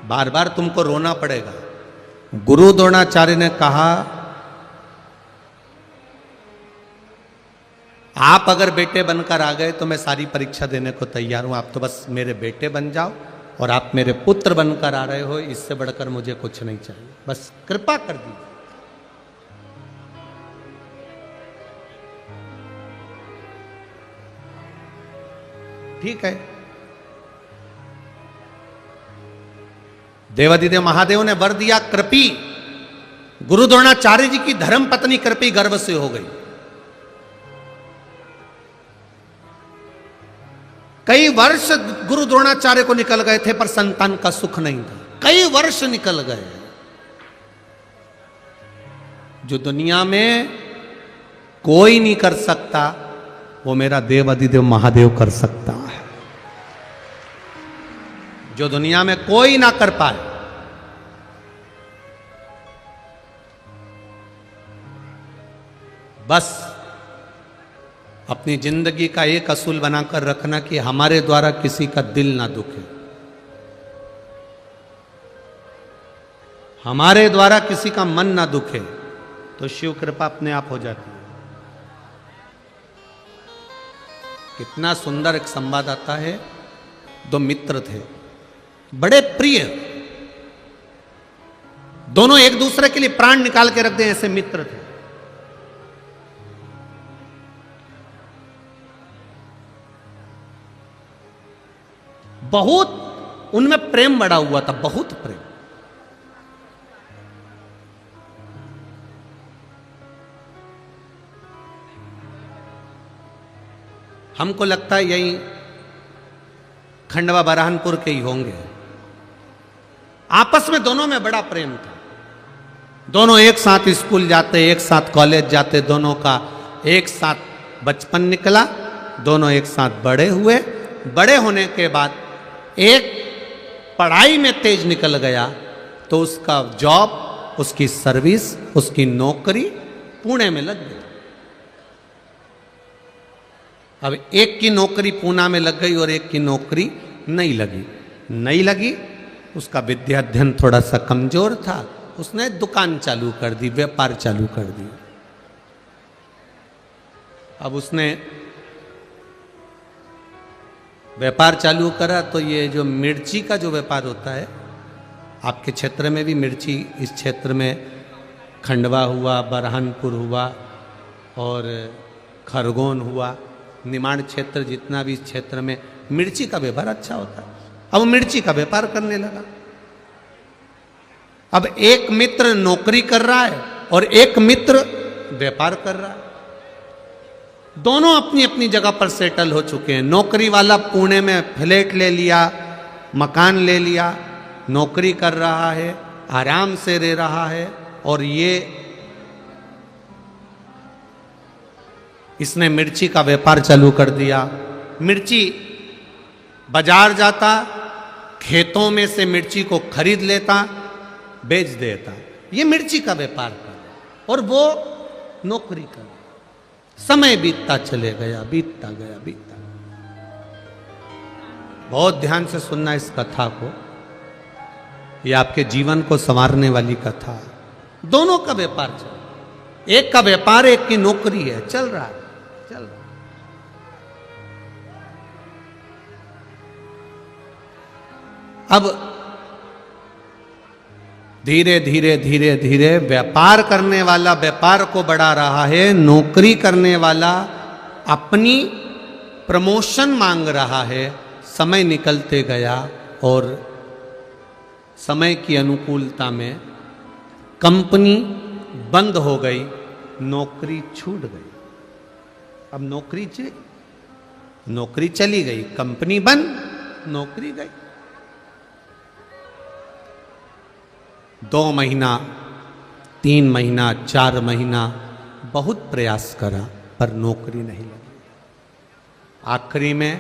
बार बार तुमको रोना पड़ेगा। गुरु द्रोणाचार्य ने कहा, आप अगर बेटे बनकर आ गए तो मैं सारी परीक्षा देने को तैयार हूं, आप तो बस मेरे बेटे बन जाओ और आप मेरे पुत्र बनकर आ रहे हो, इससे बढ़कर मुझे कुछ नहीं चाहिए, बस कृपा कर दीजिए। ठीक है, देवाधिदेव महादेव ने वर दिया। कृपी गुरु द्रोणाचार्य जी की धर्म पत्नी कृपी गर्भ से हो गई। कई वर्ष गुरु द्रोणाचार्य को निकल गए थे पर संतान का सुख नहीं था, कई वर्ष निकल गए। जो दुनिया में कोई नहीं कर सकता वो मेरा देवाधिदेव महादेव कर सकता है। जो दुनिया में कोई ना कर पाए, बस अपनी जिंदगी का एक असूल बनाकर रखना कि हमारे द्वारा किसी का दिल ना दुखे, हमारे द्वारा किसी का मन ना दुखे, तो शिव कृपा अपने आप हो जाती है। कितना सुंदर एक संवाद आता है। दो मित्र थे, बड़े प्रिय, दोनों एक दूसरे के लिए प्राण निकाल के रख दे ऐसे मित्र थे। बहुत उनमें प्रेम बड़ा हुआ था, बहुत प्रेम। हमको लगता है यही खंडवा बरहानपुर के ही होंगे। आपस में दोनों में बड़ा प्रेम था, दोनों एक साथ स्कूल जाते, एक साथ कॉलेज जाते, दोनों का एक साथ बचपन निकला, दोनों एक साथ बड़े हुए। बड़े होने के बाद एक पढ़ाई में तेज निकल गया तो उसका जॉब, उसकी सर्विस, उसकी नौकरी पुणे में लग गई। अब एक की नौकरी पूना में लग गई और एक की नौकरी नहीं लगी। उसका विद्या अध्ययन थोड़ा सा कमजोर था, उसने दुकान चालू कर दी, व्यापार चालू कर दी। अब उसने व्यापार चालू करा तो ये जो मिर्ची का जो व्यापार होता है, आपके क्षेत्र में भी मिर्ची, इस क्षेत्र में खंडवा हुआ, बरहानपुर हुआ और खरगोन हुआ, निमाड़ क्षेत्र, जितना भी इस क्षेत्र में मिर्ची का व्यापार अच्छा होता है। अब मिर्ची का व्यापार करने लगा। अब एक मित्र नौकरी कर रहा है और एक मित्र व्यापार कर रहा है। दोनों अपनी अपनी जगह पर सेटल हो चुके हैं। नौकरी वाला पुणे में फ्लैट ले लिया, मकान ले लिया, नौकरी कर रहा है, आराम से रह रहा है। और ये इसने मिर्ची का व्यापार चालू कर दिया। मिर्ची बाजार जाता, खेतों में से मिर्ची को खरीद लेता, बेच देता। ये मिर्ची का व्यापार कर और वो नौकरी कर। समय बीतता चले गया, बीतता गया। बहुत ध्यान से सुनना इस कथा को, ये आपके जीवन को संवारने वाली कथा है। दोनों का व्यापार चल, एक का व्यापार, एक की नौकरी है, चल रहा है। अब धीरे धीरे व्यापार करने वाला व्यापार को बढ़ा रहा है, नौकरी करने वाला अपनी प्रमोशन मांग रहा है। समय निकलते गया और समय की अनुकूलता में कंपनी बंद हो गई, नौकरी छूट गई। अब नौकरी चली गई, कंपनी बंद, नौकरी गई। 2 महीना, 3 महीना, 4 महीना बहुत प्रयास करा पर नौकरी नहीं लगी। आखिरी में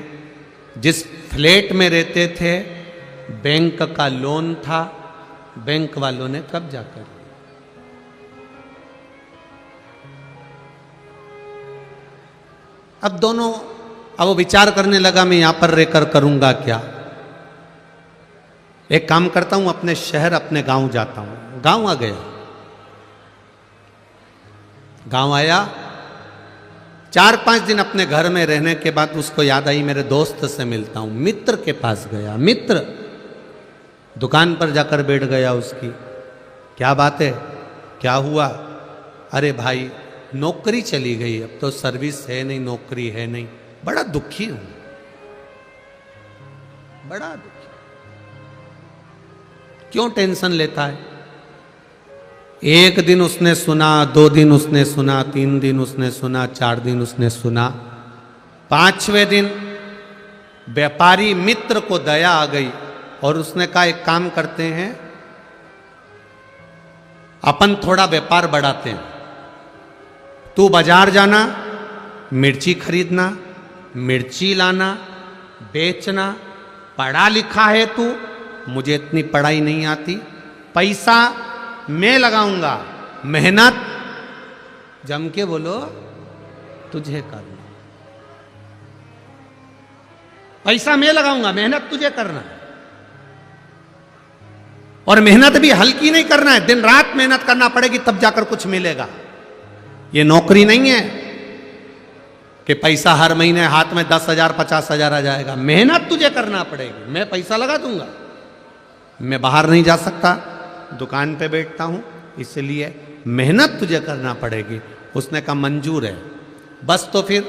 जिस फ्लैट में रहते थे बैंक का लोन था, बैंक वालों ने कब्जा कर लिया। अब वो विचार करने लगा मैं यहां पर रहकर करूंगा क्या। एक काम करता हूं, अपने शहर अपने गांव जाता हूं। गांव आ गया। गांव आया, 4-5 दिन अपने घर में रहने के बाद उसको याद आई मेरे दोस्त से मिलता हूं। मित्र के पास गया। मित्र दुकान पर जाकर बैठ गया उसकी। क्या बात है, क्या हुआ? अरे भाई नौकरी चली गई, अब तो सर्विस है नहीं, नौकरी है नहीं, बड़ा दुखी हूं, बड़ा दुखी। क्यों टेंशन लेता है? एक दिन उसने सुना, 2 दिन उसने सुना, 3 दिन उसने सुना, 4 दिन उसने सुना, 5वें दिन व्यापारी मित्र को दया आ गई और उसने कहा एक काम करते हैं, अपन थोड़ा व्यापार बढ़ाते हैं। तू बाजार जाना, मिर्ची खरीदना, मिर्ची लाना, बेचना, पढ़ा लिखा है तू, मुझे इतनी पढ़ाई नहीं आती, पैसा मैं लगाऊंगा, मेहनत जम के बोलो तुझे करना, पैसा मैं लगाऊंगा, मेहनत तुझे करना। और मेहनत भी हल्की नहीं करना है, दिन रात मेहनत करना पड़ेगी तब जाकर कुछ मिलेगा। ये नौकरी नहीं है कि पैसा हर महीने हाथ में 10,000 50,000 आ जाएगा। मेहनत तुझे करना पड़ेगी। मैं पैसा लगा दूंगा, मैं बाहर नहीं जा सकता, दुकान पे बैठता हूं, इसलिए मेहनत तुझे करना पड़ेगी। उसने कहा मंजूर है, बस तो फिर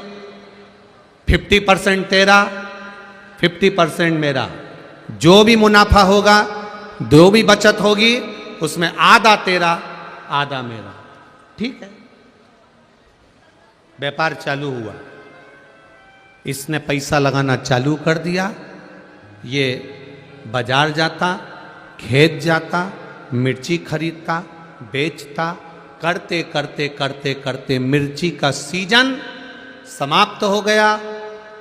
50% तेरा, 50% मेरा, जो भी मुनाफा होगा, जो भी बचत होगी, उसमें आधा तेरा आधा मेरा। ठीक है। व्यापार चालू हुआ। इसने पैसा लगाना चालू कर दिया। ये बाजार जाता, खेत जाता, मिर्ची खरीदता, बेचता, करते करते करते करते मिर्ची का सीजन समाप्त हो गया।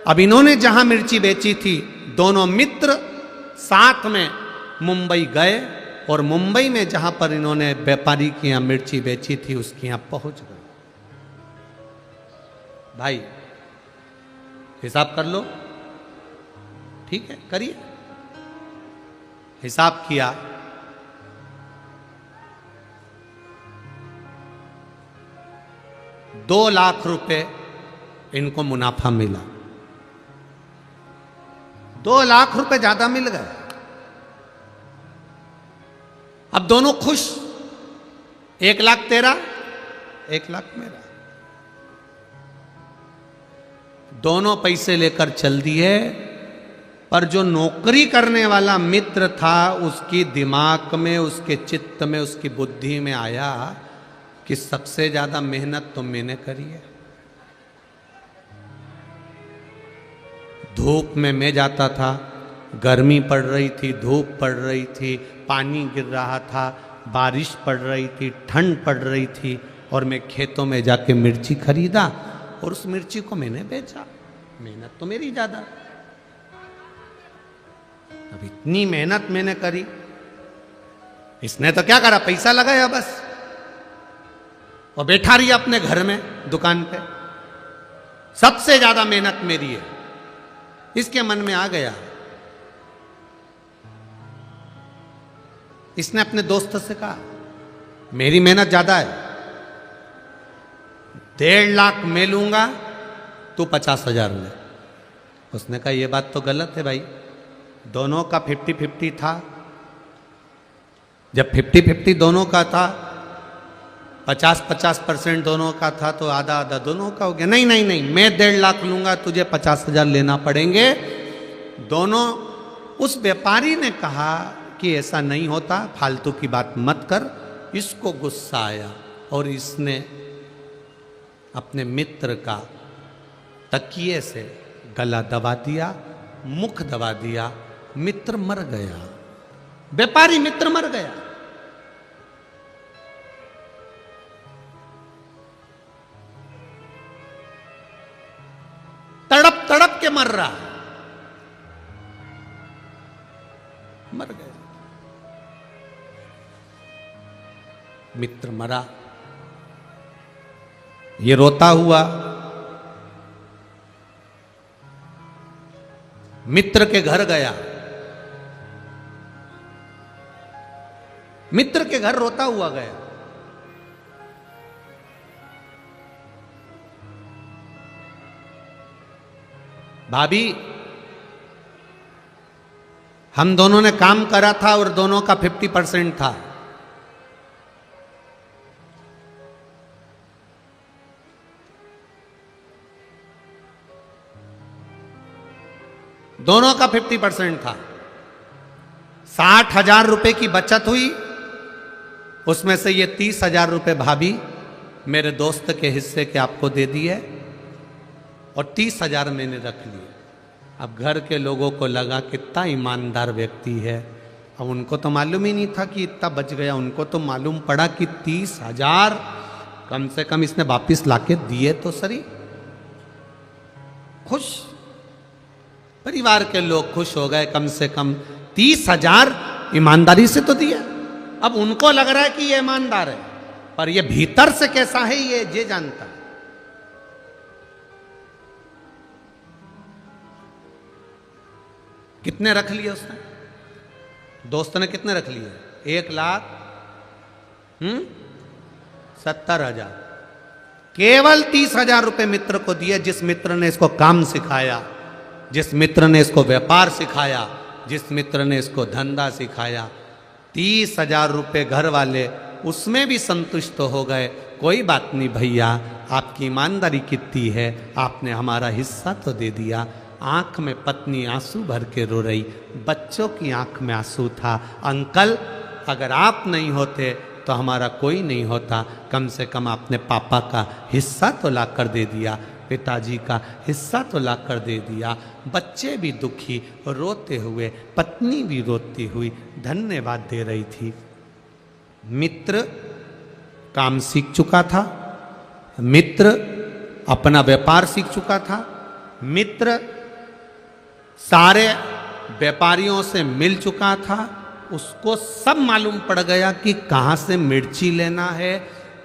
अब इन्होंने जहां मिर्ची बेची थी, दोनों मित्र साथ में मुंबई गए और मुंबई में जहां पर इन्होंने व्यापारी की यहां मिर्ची बेची थी उसके यहां पहुंच गए। भाई हिसाब कर लो, ठीक है, करिए। हिसाब किया, ₹2,00,000 इनको मुनाफा मिला। ₹2,00,000 ज्यादा मिल गए। अब दोनों खुश, 1,00,000 तेरा, 1,00,000 मेरा। दोनों पैसे लेकर चल दिए। पर जो नौकरी करने वाला मित्र था, उसकी दिमाग में, उसके चित्त में, उसकी बुद्धि में आया कि सबसे ज्यादा मेहनत तो मैंने करी है। धूप में मैं जाता था, गर्मी पड़ रही थी, धूप पड़ रही थी, पानी गिर रहा था, बारिश पड़ रही थी, ठंड पड़ रही थी, और मैं खेतों में जाके मिर्ची खरीदा और उस मिर्ची को मैंने बेचा। मेहनत तो मेरी ज्यादा। अब इतनी मेहनत मैंने करी, इसने तो क्या करा, पैसा लगाया बस, और बैठा रही अपने घर में दुकान पे। सबसे ज्यादा मेहनत मेरी है, इसके मन में आ गया। इसने अपने दोस्त से कहा मेरी मेहनत ज्यादा है, 1,50,000 मैं लूंगा, तू 50,000 ले। उसने कहा यह बात तो गलत है भाई, दोनों का 50-50 था। जब 50-50 दोनों का था, 50-50% दोनों का था, तो आधा आधा दोनों का हो गया। नहीं नहीं नहीं, मैं 1,50,000 लूंगा, तुझे 50,000 लेना पड़ेंगे दोनों। उस व्यापारी ने कहा कि ऐसा नहीं होता, फालतू की बात मत कर। इसको गुस्सा आया और इसने अपने मित्र का तकिए से गला दबा दिया, मुख दबा दिया। मित्र मर गया, व्यापारी मित्र मर गया। तड़प तड़प के मर रहा। मर गए। मित्र मरा, ये रोता हुआ मित्र के घर गया। मित्र के घर रोता हुआ गया। भाभी, हम दोनों ने काम करा था और दोनों का 50% था। दोनों का 50% था। 60,000 रुपए की बचत हुई, उसमें से ये 30,000 रुपए भाभी मेरे दोस्त के हिस्से के आपको दे दिए और 30,000 मैंने रख लिए। अब घर के लोगों को लगा कितना ईमानदार व्यक्ति है। अब उनको तो मालूम ही नहीं था कि इतना बच गया। उनको तो मालूम पड़ा कि 30,000 कम से कम इसने वापिस लाके दिए तो सही। खुश, परिवार के लोग खुश हो गए, कम से कम 30,000 ईमानदारी से तो दिया। अब उनको लग रहा है कि ये ईमानदार है, पर ये भीतर से कैसा है ये जानता है। कितने रख लिए उसने? दोस्त ने कितने रख लिए? 1,70,000। केवल 30,000 रुपए मित्र को दिए, जिस मित्र ने इसको काम सिखाया, जिस मित्र ने इसको व्यापार सिखाया, जिस मित्र ने इसको धंधा सिखाया। 30,000 रुपए घर वाले उसमें भी संतुष्ट हो गए। कोई बात नहीं भैया, आपकी ईमानदारी कितनी है, आपने हमारा हिस्सा तो दे दिया। आंख में पत्नी आंसू भर के रो रही, बच्चों की आंख में आंसू था। अंकल, अगर आप नहीं होते तो हमारा कोई नहीं होता। कम से कम आपने पापा का हिस्सा तो ला कर दे दिया, पिताजी का हिस्सा तो ला कर दे दिया। बच्चे भी दुखी रोते हुए, पत्नी भी रोती हुई धन्यवाद दे रही थी। मित्र काम सीख चुका था, मित्र अपना व्यापार सीख चुका था, मित्र सारे व्यापारियों से मिल चुका था। उसको सब मालूम पड़ गया कि कहाँ से मिर्ची लेना है,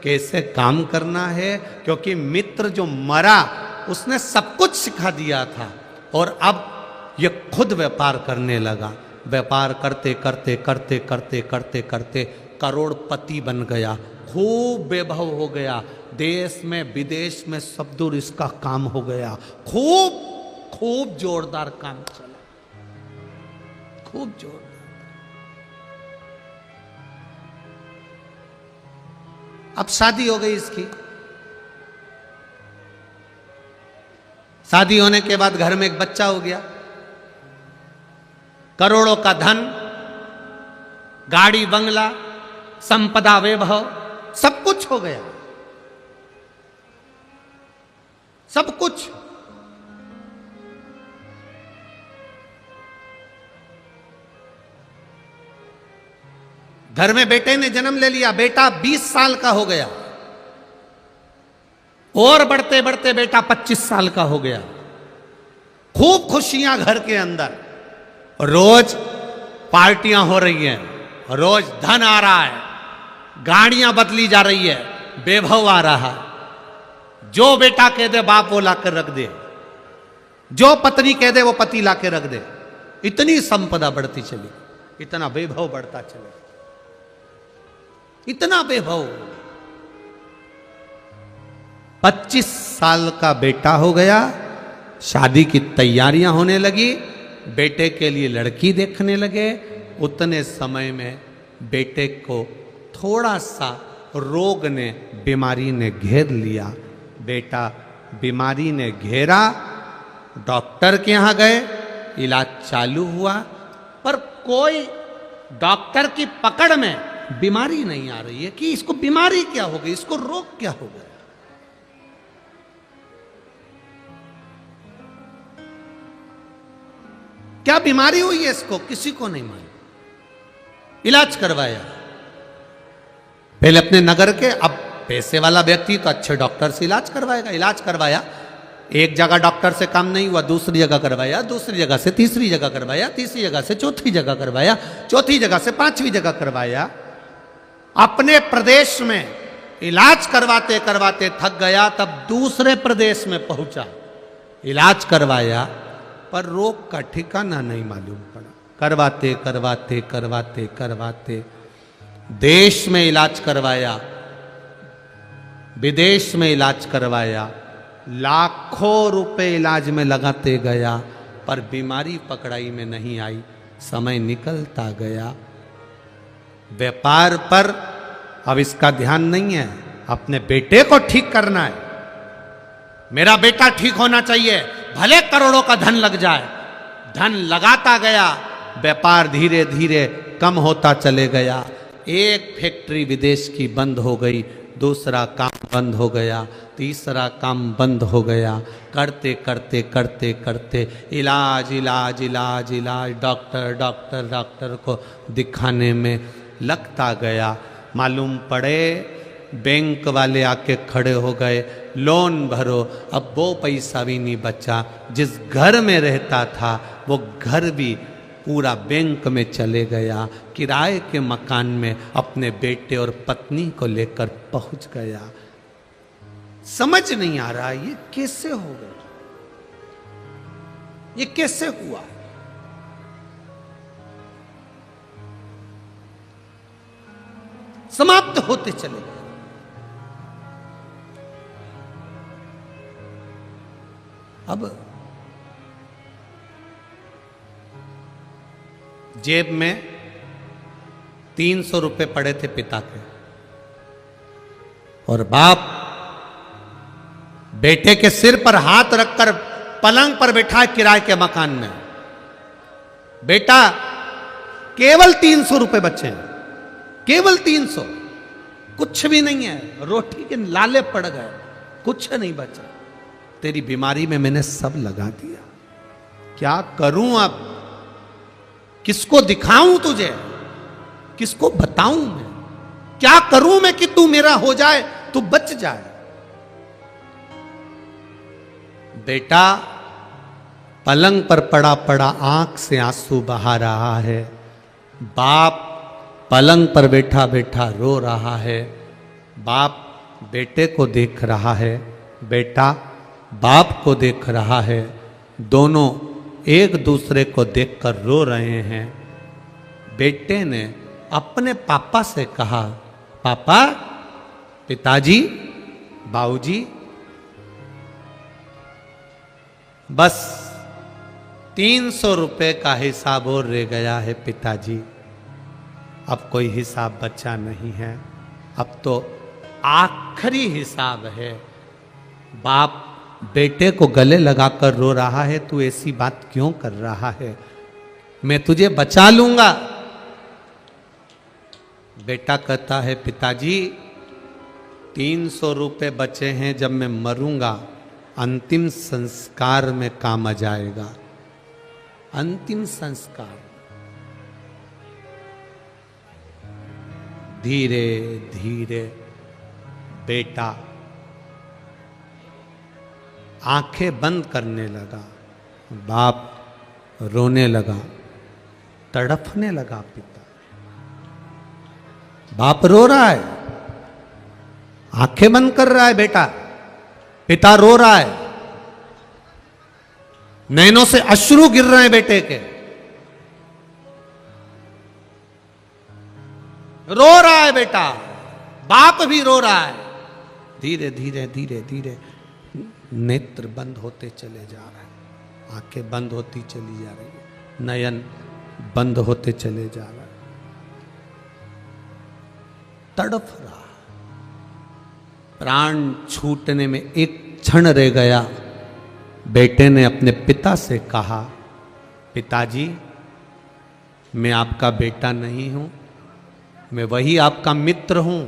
कैसे काम करना है। क्योंकि मित्र जो मरा उसने सब कुछ सिखा दिया था और अब ये खुद व्यापार करने लगा। व्यापार करते करते करते करते करते करते करोड़पति बन गया, खूब वैभव हो गया। देश में विदेश में सब दूर इसका काम हो गया। खूब खूब जोरदार काम चला, खूब जोरदार। अब शादी हो गई इसकी। शादी होने के बाद घर में एक बच्चा हो गया। करोड़ों का धन, गाड़ी बंगला, संपदा वैभव, सब कुछ हो गया, सब कुछ। घर में बेटे ने जन्म ले लिया। बेटा 20 साल का हो गया और बढ़ते बढ़ते बेटा 25 साल का हो गया। खूब खुशियां घर के अंदर, रोज पार्टियां हो रही हैं, रोज धन आ रहा है, गाड़ियां बदली जा रही है, वैभव आ रहा है। जो बेटा कह दे बाप वो लाकर रख दे, जो पत्नी कह दे वो पति लाकर रख दे। इतनी संपदा बढ़ती चली, इतना वैभव बढ़ता चले, इतना वैभव। 25 साल का बेटा हो गया, शादी की तैयारियां होने लगी, बेटे के लिए लड़की देखने लगे। उतने समय में बेटे को थोड़ा सा रोग ने, बीमारी ने घेर लिया। बेटा बीमारी ने घेरा, डॉक्टर के यहां गए, इलाज चालू हुआ, पर कोई डॉक्टर की पकड़ में बीमारी नहीं आ रही है कि इसको बीमारी क्या हो गई, इसको रोग क्या हो गया। क्या बीमारी हुई है इसको, किसी को नहीं मालूम। इलाज करवाया पहले अपने नगर के, अब पैसे वाला व्यक्ति तो अच्छे डॉक्टर से इलाज करवाएगा। इलाज करवाया, एक जगह डॉक्टर से काम नहीं हुआ, दूसरी जगह करवाया, दूसरी जगह से तीसरी जगह करवाया, तीसरी जगह से चौथी जगह करवाया, चौथी जगह से पांचवी जगह करवाया। अपने प्रदेश में इलाज करवाते करवाते थक गया, तब दूसरे प्रदेश में पहुंचा, इलाज करवाया, पर रोग का ठिकाना नहीं मालूम पड़ा। करवाते करवाते करवाते करवाते देश में इलाज करवाया, विदेश में इलाज करवाया, लाखों रुपए इलाज में लगाते गया, पर बीमारी पकड़ाई में नहीं आई। समय निकलता गया, व्यापार पर अब इसका ध्यान नहीं है, अपने बेटे को ठीक करना है। मेरा बेटा ठीक होना चाहिए, भले करोड़ों का धन लग जाए। धन लगाता गया, व्यापार धीरे धीरे कम होता चले गया। एक फैक्ट्री विदेश की बंद हो गई, दूसरा काम बंद हो गया, तीसरा काम बंद हो गया। करते करते करते करते इलाज इलाज इलाज इलाज, डॉक्टर डॉक्टर डॉक्टर को दिखाने में लगता गया। मालूम पड़े बैंक वाले आके खड़े हो गए, लोन भरो। अब वो पैसा भी नहीं बचा। जिस घर में रहता था वो घर भी पूरा बैंक में चले गया। किराए के मकान में अपने बेटे और पत्नी को लेकर पहुंच गया। समझ नहीं आ रहा ये कैसे हो गया, ये कैसे हुआ। समाप्त होते चले गए। अब जेब में 300 रुपए पड़े थे पिता के, और बाप बेटे के सिर पर हाथ रखकर पलंग पर बैठा है किराए के मकान में। बेटा केवल 300 रुपए बचे हैं, केवल 300, कुछ भी नहीं है। रोटी के लाले पड़ गए, कुछ नहीं बचा। तेरी बीमारी में मैंने सब लगा दिया, क्या करूं अब, किसको दिखाऊं तुझे, किसको बताऊं मैं, क्या करूं मैं कि तू मेरा हो जाए, तू बच जाए। बेटा पलंग पर पड़ा पड़ा आंख से आंसू बहा रहा है। बाप पलंग पर बैठा बैठा रो रहा है। बाप बेटे को देख रहा है, बेटा बाप को देख रहा है। दोनों एक दूसरे को देखकर रो रहे हैं। बेटे ने अपने पापा से कहा, पापा, पिताजी, बाबूजी, बस 300 रुपए का हिसाब और रह गया है पिताजी, अब कोई हिसाब बचा नहीं है, अब तो आखिरी हिसाब है। बाप बेटे को गले लगाकर रो रहा है, तू ऐसी बात क्यों कर रहा है, मैं तुझे बचा लूंगा। बेटा कहता है, पिताजी 300 रुपए बचे हैं, जब मैं मरूंगा अंतिम संस्कार में काम आ जाएगा। अंतिम संस्कार। धीरे धीरे बेटा आंखें बंद करने लगा। बाप रोने लगा, तड़फने लगा। पिता, बाप रो रहा है, आंखें बंद कर रहा है बेटा, पिता रो रहा है, नैनों से अश्रु गिर रहे हैं बेटे के, रो रहा है बेटा, बाप भी रो रहा है। धीरे धीरे धीरे धीरे नेत्र बंद होते चले जा रहे हैं, आंखें बंद होती चली जा रही है, नयन बंद होते चले जा रहे हैं। तड़फ रहा, प्राण छूटने में एक क्षण रह गया। बेटे ने अपने पिता से कहा, पिताजी, मैं आपका बेटा नहीं हूं, मैं वही आपका मित्र हूं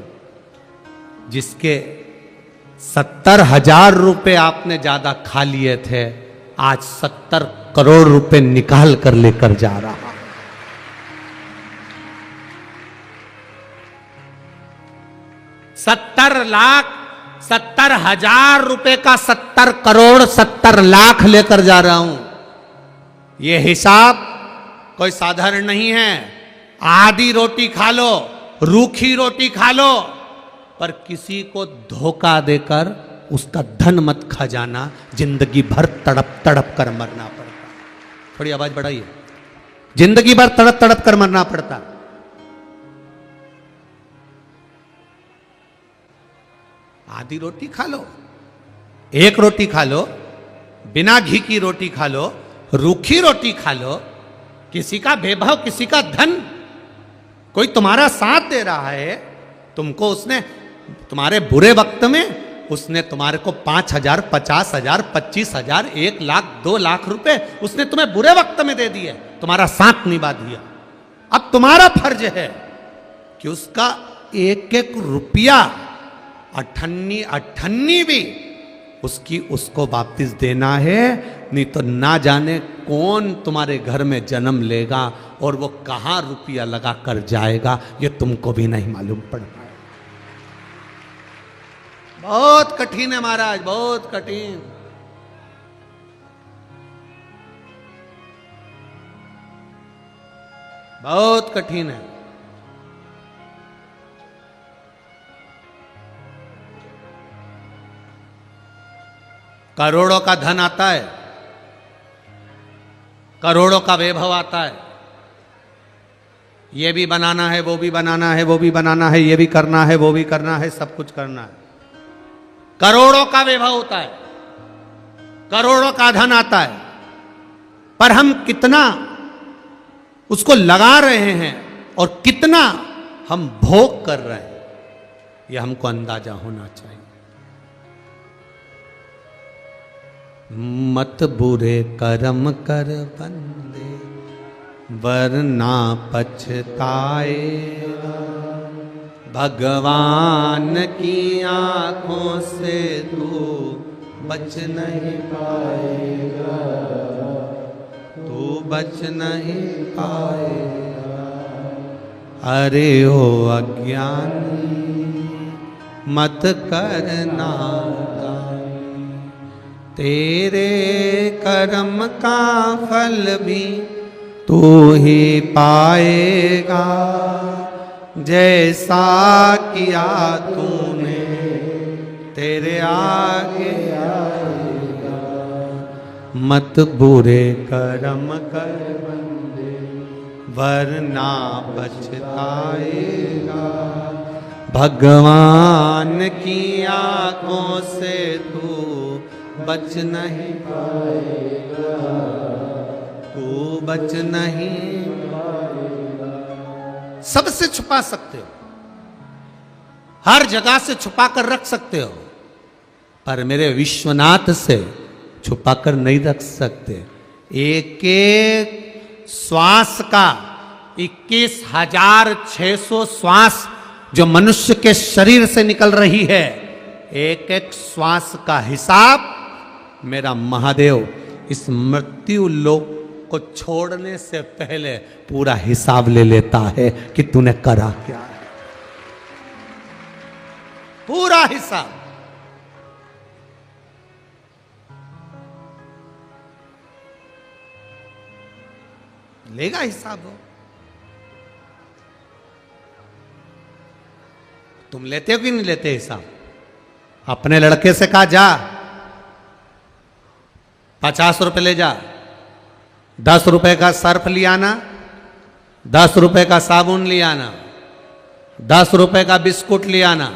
जिसके 70,000 रुपए आपने ज्यादा खा लिए थे, आज 70 करोड़ रुपए निकाल कर लेकर जा रहा। 70 लाख 70,000 रुपए का 70 करोड़ 70 लाख लेकर जा रहा हूं। यह हिसाब कोई साधारण नहीं है। आधी रोटी खा लो, रूखी रोटी खा लो, पर किसी को धोखा देकर उसका धन मत खा जाना। जिंदगी भर तड़प तड़प कर मरना पड़ता। थोड़ी आवाज बढ़ाइए। जिंदगी भर तड़प तड़प कर मरना पड़ता। आधी रोटी खा लो, एक रोटी खा लो, बिना घी की रोटी खा लो, रूखी रोटी खा लो। किसी का वैभव, किसी का धन, कोई तुम्हारा साथ दे रहा है, तुमको उसने तुम्हारे बुरे वक्त में उसने तुम्हारे को 5,000, 50,000, 25,000, 1 लाख, 2 लाख रुपए उसने तुम्हें बुरे वक्त में दे दिए, तुम्हारा साथ निभा दिया। अब तुम्हारा फर्ज है कि उसका एक एक रुपया अठन्नी अठन्नी भी उसको वापस देना है। नहीं तो ना जाने कौन तुम्हारे घर में जन्म लेगा और वो कहां रुपया लगा कर जाएगा, ये तुमको भी नहीं मालूम पड़ता। बहुत कठिन है महाराज, बहुत कठिन। बहुत कठिन है। करोड़ों का धन आता है, करोड़ों का वैभव आता है, ये भी बनाना है, वो भी बनाना है, वो भी बनाना है, ये भी करना है, वो भी करना है, सब कुछ करना है। करोड़ों का वैभव होता है, करोड़ों का धन आता है, पर हम कितना उसको लगा रहे हैं और कितना हम भोग कर रहे हैं, यह हमको अंदाजा होना चाहिए। मत बुरे कर्म कर बंदे वरना पछताएगा, भगवान की आंखों से तू बच नहीं पाएगा, तू बच नहीं पाएगा। अरे ओ अज्ञानी मत करना, तेरे कर्म का फल भी तू ही पाएगा, जैसा किया तूने तेरे आगे आएगा। मत बुरे कर्म कर बंदे वरना पछताएगा, भगवान की आंखों से तू बच नहीं पाएगा, तू बच नहीं पाएगा। सबसे छुपा सकते हो, हर जगह से छुपा कर रख सकते हो, पर मेरे विश्वनाथ से छुपा कर नहीं रख सकते। एक एक श्वास का 21,600 श्वास जो मनुष्य के शरीर से निकल रही है, एक एक श्वास का हिसाब मेरा महादेव इस मृत्यु लोक को छोड़ने से पहले पूरा हिसाब ले लेता है कि तूने करा क्या है, पूरा हिसाब। लेगा हिसाब हो। तुम लेते हो कि नहीं लेते हिसाब? अपने लड़के से कहा जा 50 रुपए ले जा, 10 रुपए का सर्फ ले आना, 10 रुपए का साबुन ले आना, 10 रुपए का बिस्कुट ले आना।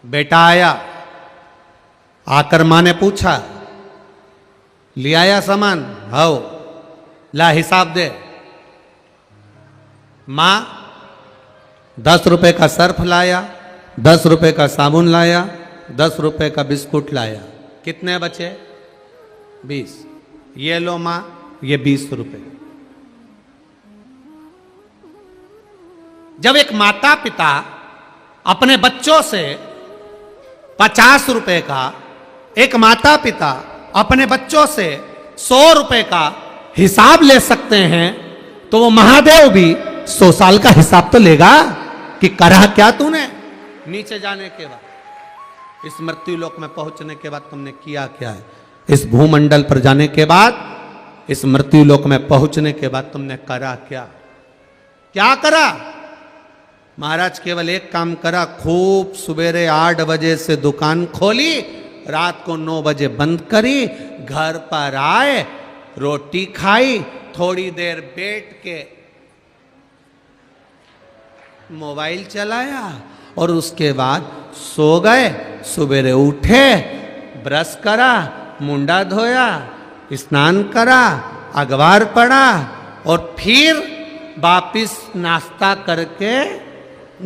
बेटा आया, आकर मां ने पूछा ले आया सामान? हाओ, ला हिसाब दे। मां 10 रुपए का सर्फ लाया, 10 रुपए का साबुन लाया, 10 रुपए का बिस्कुट लाया। कितने बचे? 20। ये लो मां, ये 20 रुपए। जब एक माता पिता अपने बच्चों से 50 रुपए का, एक माता पिता अपने बच्चों से 100 रुपए का हिसाब ले सकते हैं, तो वो महादेव भी 100 साल का हिसाब तो लेगा कि करा क्या तूने नीचे जाने के बाद। इस मृत्यु लोक में पहुंचने के बाद तुमने किया क्या है? इस भूमंडल पर जाने के बाद, इस मृत्यु लोक में पहुंचने के बाद तुमने करा क्या? क्या करा? महाराज केवल एक काम करा, खूब सवेरे 8 बजे से दुकान खोली, रात को 9 बजे बंद करी, घर पर आए, रोटी खाई, थोड़ी देर बैठ के मोबाइल चलाया और उसके बाद सो गए। सवेरे उठे, ब्रश करा, मुंडा धोया, स्नान करा, अखबार पढ़ा और फिर वापिस नाश्ता करके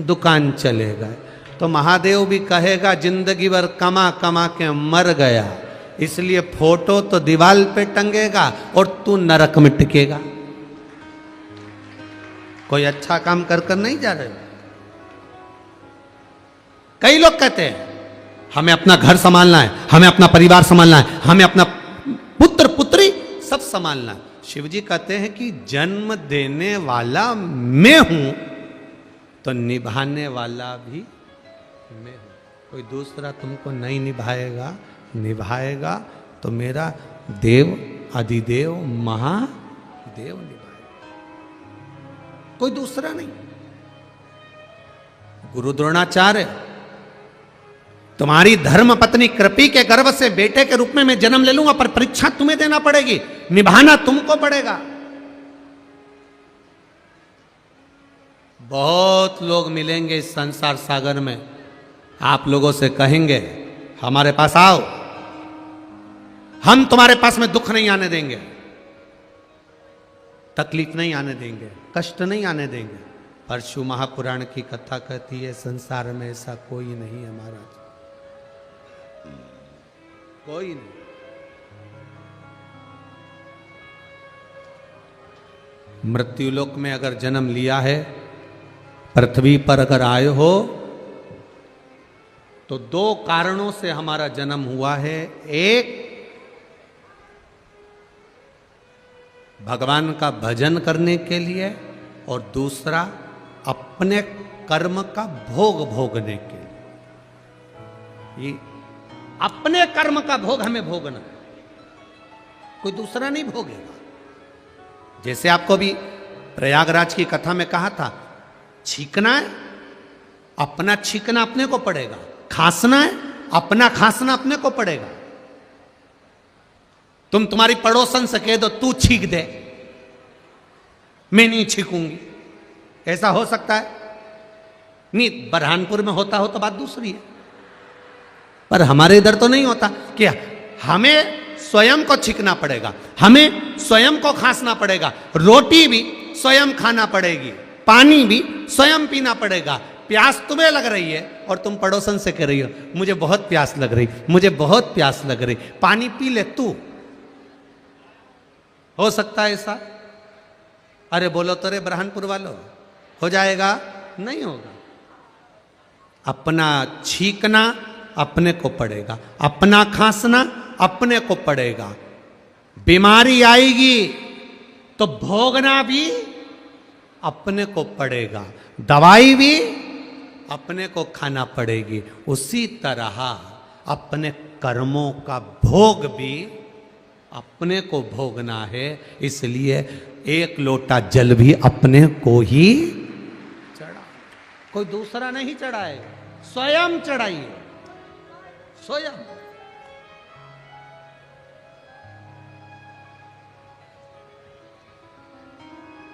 दुकान चले गए। तो महादेव भी कहेगा जिंदगी भर कमा कमा के मर गया, इसलिए फोटो तो दीवार पे टंगेगा और तू नरक में टिकेगा। कोई अच्छा काम कर कर नहीं जा रहे। कई लोग कहते हैं हमें अपना घर संभालना है, हमें अपना परिवार संभालना है, हमें अपना पुत्र पुत्री सब संभालना है। शिव जी कहते हैं कि जन्म देने वाला मैं हूं तो निभाने वाला भी मैं हूं। कोई दूसरा तुमको नहीं निभाएगा, निभाएगा तो मेरा देव अधिदेव महादेव निभाएगा, कोई दूसरा नहीं। गुरु द्रोणाचार्य, तुम्हारी धर्म पत्नी कृपी के गर्भ से बेटे के रूप में मैं जन्म ले लूंगा, पर परीक्षा तुम्हें देना पड़ेगी, निभाना तुमको पड़ेगा। बहुत लोग मिलेंगे इस संसार सागर में, आप लोगों से कहेंगे हमारे पास आओ, हम तुम्हारे पास में दुख नहीं आने देंगे, तकलीफ नहीं आने देंगे, कष्ट नहीं आने देंगे। परशु महापुराण की कथा कहती है संसार में ऐसा कोई नहीं है महाराज, कोई नहीं। मृत्युलोक में अगर जन्म लिया है, पृथ्वी पर अगर आए हो, तो 2 कारणों से हमारा जन्म हुआ है। एक, भगवान का भजन करने के लिए, और दूसरा अपने कर्म का भोग भोगने के लिए। ये अपने कर्म का भोग हमें भोगना, कोई दूसरा नहीं भोगेगा। जैसे आपको भी प्रयागराज की कथा में कहा था, छींकना है अपना छींकना अपने को पड़ेगा, खांसना है अपना खांसना अपने को पड़ेगा। तुम तुम्हारी पड़ोसन से कह दो तू छींक दे, मैं नहीं छींकूंगी, ऐसा हो सकता है? नहीं, बरहानपुर में होता हो तो बात दूसरी है, पर हमारे इधर तो नहीं होता। क्या हमें स्वयं को छींकना पड़ेगा, हमें स्वयं को खांसना पड़ेगा, रोटी भी स्वयं खाना पड़ेगी, पानी भी स्वयं पीना पड़ेगा। प्यास तुम्हें लग रही है और तुम पड़ोसन से कह रही हो मुझे बहुत प्यास लग रही, मुझे बहुत प्यास लग रही, पानी पी ले तू। हो सकता है ऐसा? अरे बोलो तो रे बरहानपुर वालों, हो जाएगा? नहीं होगा। अपना छींकना अपने को पड़ेगा, अपना खांसना अपने को पड़ेगा। बीमारी आएगी तो भोगना भी अपने को पड़ेगा, दवाई भी अपने को खाना पड़ेगी। उसी तरह अपने कर्मों का भोग भी अपने को भोगना है। इसलिए 1 लोटा जल भी अपने को ही चढ़ा, कोई दूसरा नहीं चढ़ाएगा, स्वयं चढ़ाइए, स्वयं।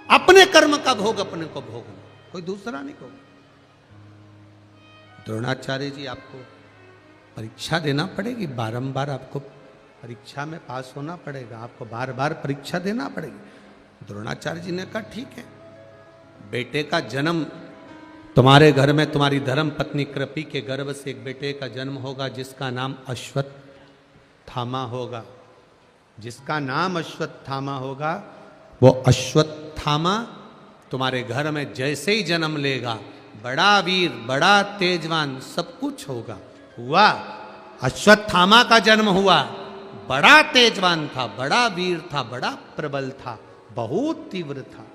अपने कर्म का भोग अपने को भोगना, कोई दूसरा नहीं होगा। द्रोणाचार्य जी, आपको परीक्षा देना पड़ेगी, बारंबार आपको परीक्षा में पास होना पड़ेगा, आपको बार बार परीक्षा देना पड़ेगी। द्रोणाचार्य जी ने कहा ठीक है, बेटे का जन्म तुम्हारे घर में, तुम्हारी धर्म पत्नी कृपी के गर्भ से एक बेटे का जन्म होगा जिसका नाम अश्वत्थामा होगा। जिसका नाम अश्वत्थामा होगा, वो अश्वत्थामा तुम्हारे घर में जैसे ही जन्म लेगा, बड़ा वीर, बड़ा तेजवान, सब कुछ होगा। हुआ, अश्वत्थामा का जन्म हुआ, बड़ा तेजवान था, बड़ा वीर था, बड़ा प्रबल था, बहुत तीव्र था।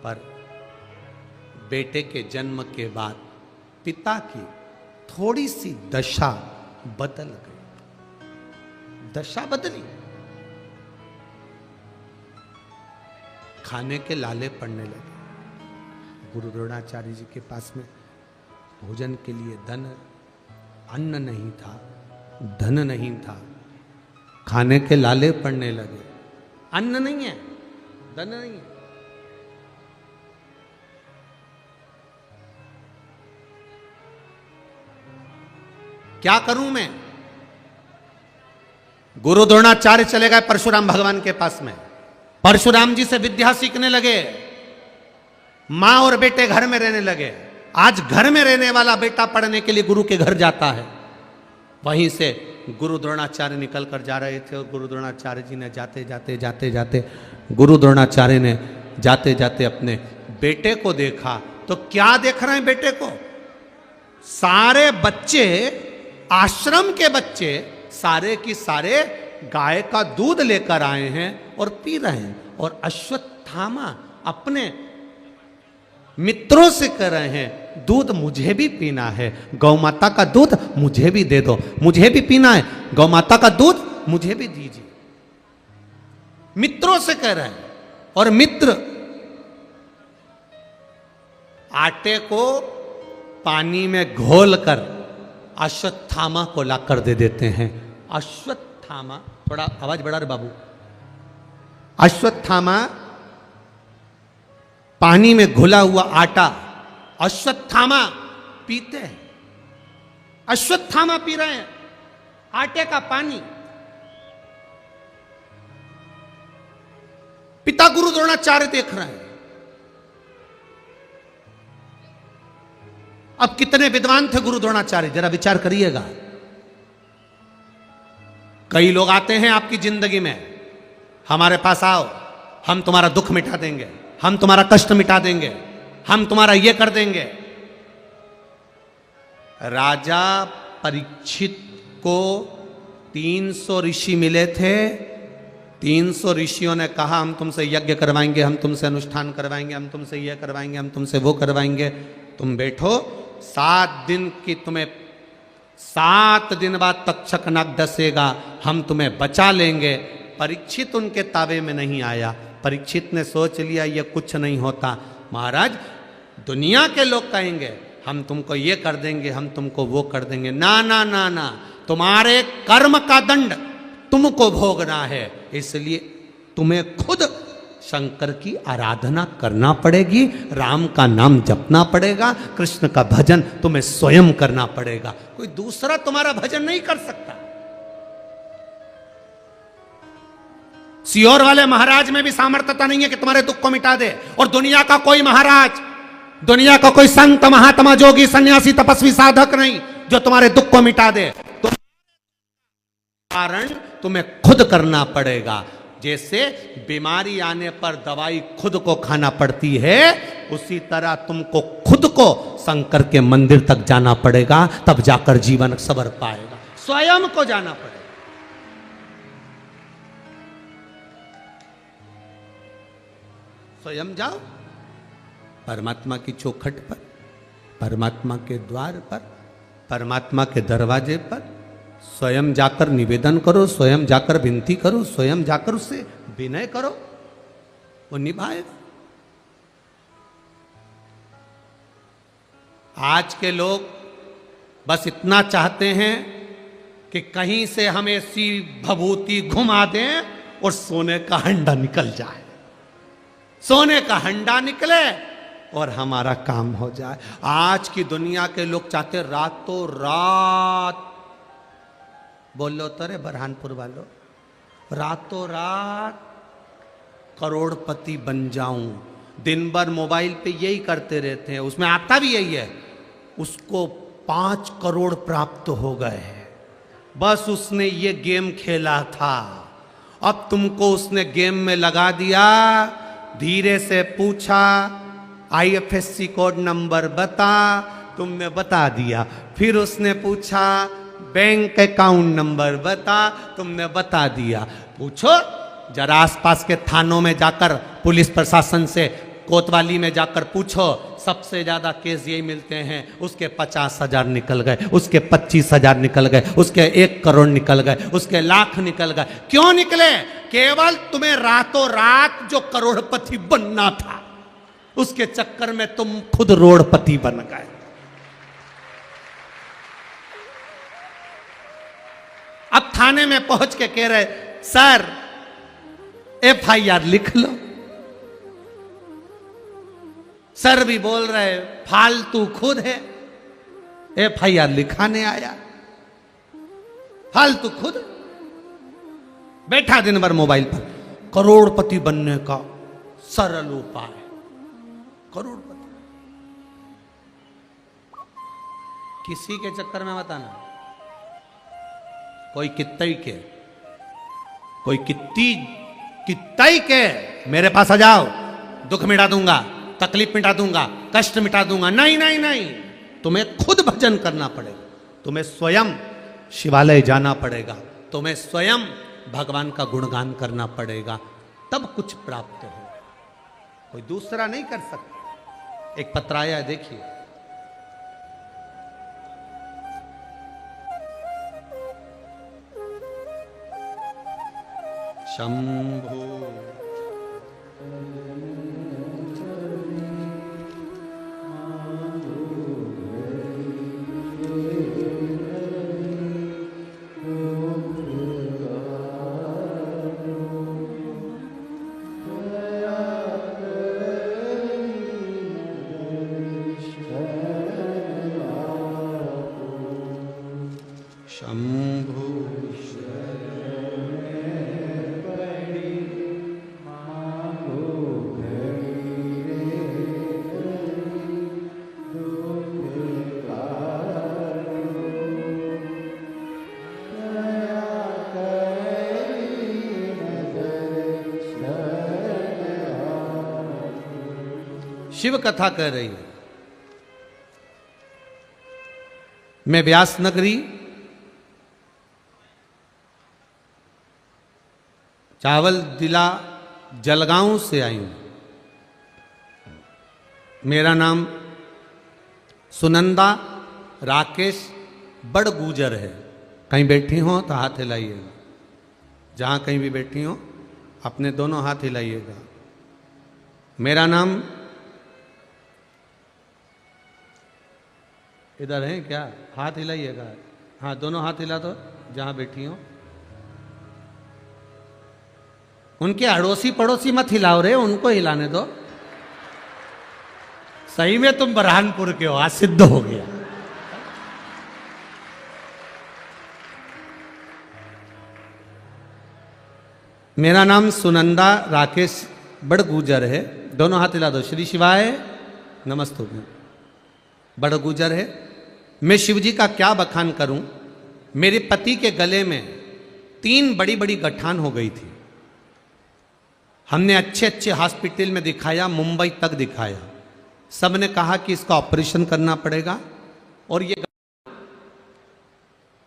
पर बेटे के जन्म के बाद पिता की थोड़ी सी दशा बदल गई, दशा बदली, खाने के लाले पड़ने लगे। गुरु द्रोणाचार्य जी के पास में भोजन के लिए अन्न नहीं था, धन नहीं था, खाने के लाले पड़ने लगे। अन्न नहीं है, धन नहीं है, क्या करूं मैं? गुरु द्रोणाचार्य चले गए परशुराम भगवान के पास में, परशुराम जी से विद्या सीखने लगे। मां और बेटे घर में रहने लगे। आज घर में रहने वाला बेटा पढ़ने के लिए गुरु के घर जाता है। वहीं से गुरु द्रोणाचार्य निकल कर जा रहे थे और गुरु द्रोणाचार्य जी ने गुरु द्रोणाचार्य ने जाते जाते अपने बेटे को देखा। तो क्या देख रहे हैं बेटे को? सारे बच्चे, आश्रम के बच्चे सारे की सारे गाय का दूध लेकर आए हैं और पी रहे हैं। और अश्वत्थामा अपने मित्रों से कह रहे हैं, दूध मुझे भी पीना है, गौ माता का दूध मुझे भी दे दो, मुझे भी पीना है, गौ माता का दूध मुझे भी दीजिए। मित्रों से कह रहे हैं। और मित्र आटे को पानी में घोल कर अश्वत्थामा को लाकर दे देते हैं। अश्वत्थामा, थोड़ा आवाज बढ़ा रे बाबू। अश्वत्थामा पानी में घुला हुआ आटा अश्वत्थामा पीते हैं। अश्वत्थामा पी रहे हैं आटे का पानी। पिता गुरु द्रोणाचार्य देख रहे हैं। अब कितने विद्वान थे गुरु द्रोणाचार्य, जरा विचार करिएगा। कई लोग आते हैं आपकी जिंदगी में, हमारे पास आओ, हम तुम्हारा दुख मिटा देंगे, हम तुम्हारा कष्ट मिटा देंगे, हम तुम्हारा ये कर देंगे। राजा परीक्षित को 300 ऋषि मिले थे। 300 ऋषियों ने कहा हम तुमसे यज्ञ करवाएंगे, हम तुमसे अनुष्ठान करवाएंगे, हम तुमसे ये करवाएंगे, हम तुमसे वो करवाएंगे। तुम बैठो, 7 दिन की तुम्हें 7 दिन बाद तक्षक नाग डसेगा, हम तुम्हें बचा लेंगे। परीक्षित उनके तावे में नहीं आया। परीक्षित ने सोच लिया ये कुछ नहीं होता। महाराज, दुनिया के लोग कहेंगे हम तुमको ये कर देंगे, हम तुमको वो कर देंगे। ना ना ना ना, तुम्हारे कर्म का दंड तुमको भोगना है। इसलिए तुम्हें खुद शंकर की आराधना करना पड़ेगी, राम का नाम जपना पड़ेगा, कृष्ण का भजन तुम्हें स्वयं करना पड़ेगा। कोई दूसरा तुम्हारा भजन नहीं कर सकता। सियोर वाले महाराज में भी सामर्थ्यता नहीं है कि तुम्हारे दुख को मिटा दे। और दुनिया का कोई महाराज, दुनिया का कोई संत, महात्मा, जोगी, सन्यासी, तपस्वी, साधक नहीं जो तुम्हारे दुख को मिटा दे। तुम कारण तुम्हें खुद करना पड़ेगा। जैसे बीमारी आने पर दवाई खुद को खाना पड़ती है, उसी तरह तुमको खुद को शंकर के मंदिर तक जाना पड़ेगा, तब जाकर जीवन सवर पाएगा। स्वयं को जाना पड़ेगा। स्वयं जाओ परमात्मा की चौखट पर, परमात्मा के द्वार पर, परमात्मा के दरवाजे पर। स्वयं जाकर निवेदन करो, स्वयं जाकर विनती करो, स्वयं जाकर उससे विनय करो, वो निभाएगा। आज के लोग बस इतना चाहते हैं कि कहीं से हम ऐसी भभूति घुमा दें और सोने का हंडा निकल जाए, सोने का हंडा निकले और हमारा काम हो जाए। आज की दुनिया के लोग चाहते रातों रात, बोलो तो रे बरहानपुर वालों, रातों रात करोड़पति बन जाऊं। दिन भर मोबाइल पे यही करते रहते हैं, उसमें आता भी यही है, उसको 5 करोड़ प्राप्त हो गए, बस उसने ये गेम खेला था, अब तुमको उसने गेम में लगा दिया। धीरे से पूछा IFSC कोड नंबर बता, तुमने बता दिया। फिर उसने पूछा बैंक अकाउंट नंबर बता, तुमने बता दिया। पूछो जरा आसपास के थानों में जाकर, पुलिस प्रशासन से, कोतवाली में जाकर पूछो, सबसे ज्यादा केस यही मिलते हैं, उसके 50,000 निकल गए, उसके 25,000 निकल गए, उसके 1 करोड़ निकल गए, उसके लाख निकल गए। क्यों निकले? केवल तुम्हें रातों रात जो करोड़पति बनना था, उसके चक्कर में तुम खुद रोड़पति बन गए। अब थाने में पहुंच के कह रहे, सर FIR लिख लो। सर भी बोल रहे फालतू खुद है, FIR लिखाने आया, फालतू खुद बैठा दिन भर मोबाइल पर। करोड़पति बनने का सरल उपाय, करोड़पति। किसी के चक्कर में बताना, कोई कित्तई के, कोई कित्तई के मेरे पास आ जाओ, दुख मिटा दूंगा, तकलीफ मिटा दूंगा, कष्ट मिटा दूंगा। नहीं नहीं नहीं, तुम्हें खुद भजन करना पड़ेगा, तुम्हें स्वयं शिवालय जाना पड़ेगा, तुम्हें स्वयं भगवान का गुणगान करना पड़ेगा, तब कुछ प्राप्त हो। कोई दूसरा नहीं कर सकता। एक पत्र आया है, देखिए। शंभो शिव कथा कह रही है। मैं व्यास नगरी चावल जिला जलगांव से आई हूं। मेरा नाम सुनंदा राकेश बड़गूजर है। कहीं बैठी हो तो हाथ हिलाइएगा, जहां कहीं भी बैठी हो अपने दोनों हाथ हिलाइएगा। मेरा नाम इधर है क्या? हाथ हिलाइएगा। हाँ, दोनों हाथ हिला दो जहां बैठी हो। उनके अड़ोसी पड़ोसी मत हिलाओ रे, उनको हिलाने दो। सही में तुम बरहानपुर के हो, आज सिद्ध हो गया। मेरा नाम सुनंदा राकेश बड़गूजर है। दोनों हाथ हिला दो। श्री शिवाय नमस्तु। बड़गूजर है। मैं शिवजी का क्या बखान करूं। मेरे पति के गले में 3 बड़ी बड़ी गठान हो गई थी। हमने अच्छे अच्छे हॉस्पिटल में दिखाया, मुंबई तक दिखाया। सब ने कहा कि इसका ऑपरेशन करना पड़ेगा और ये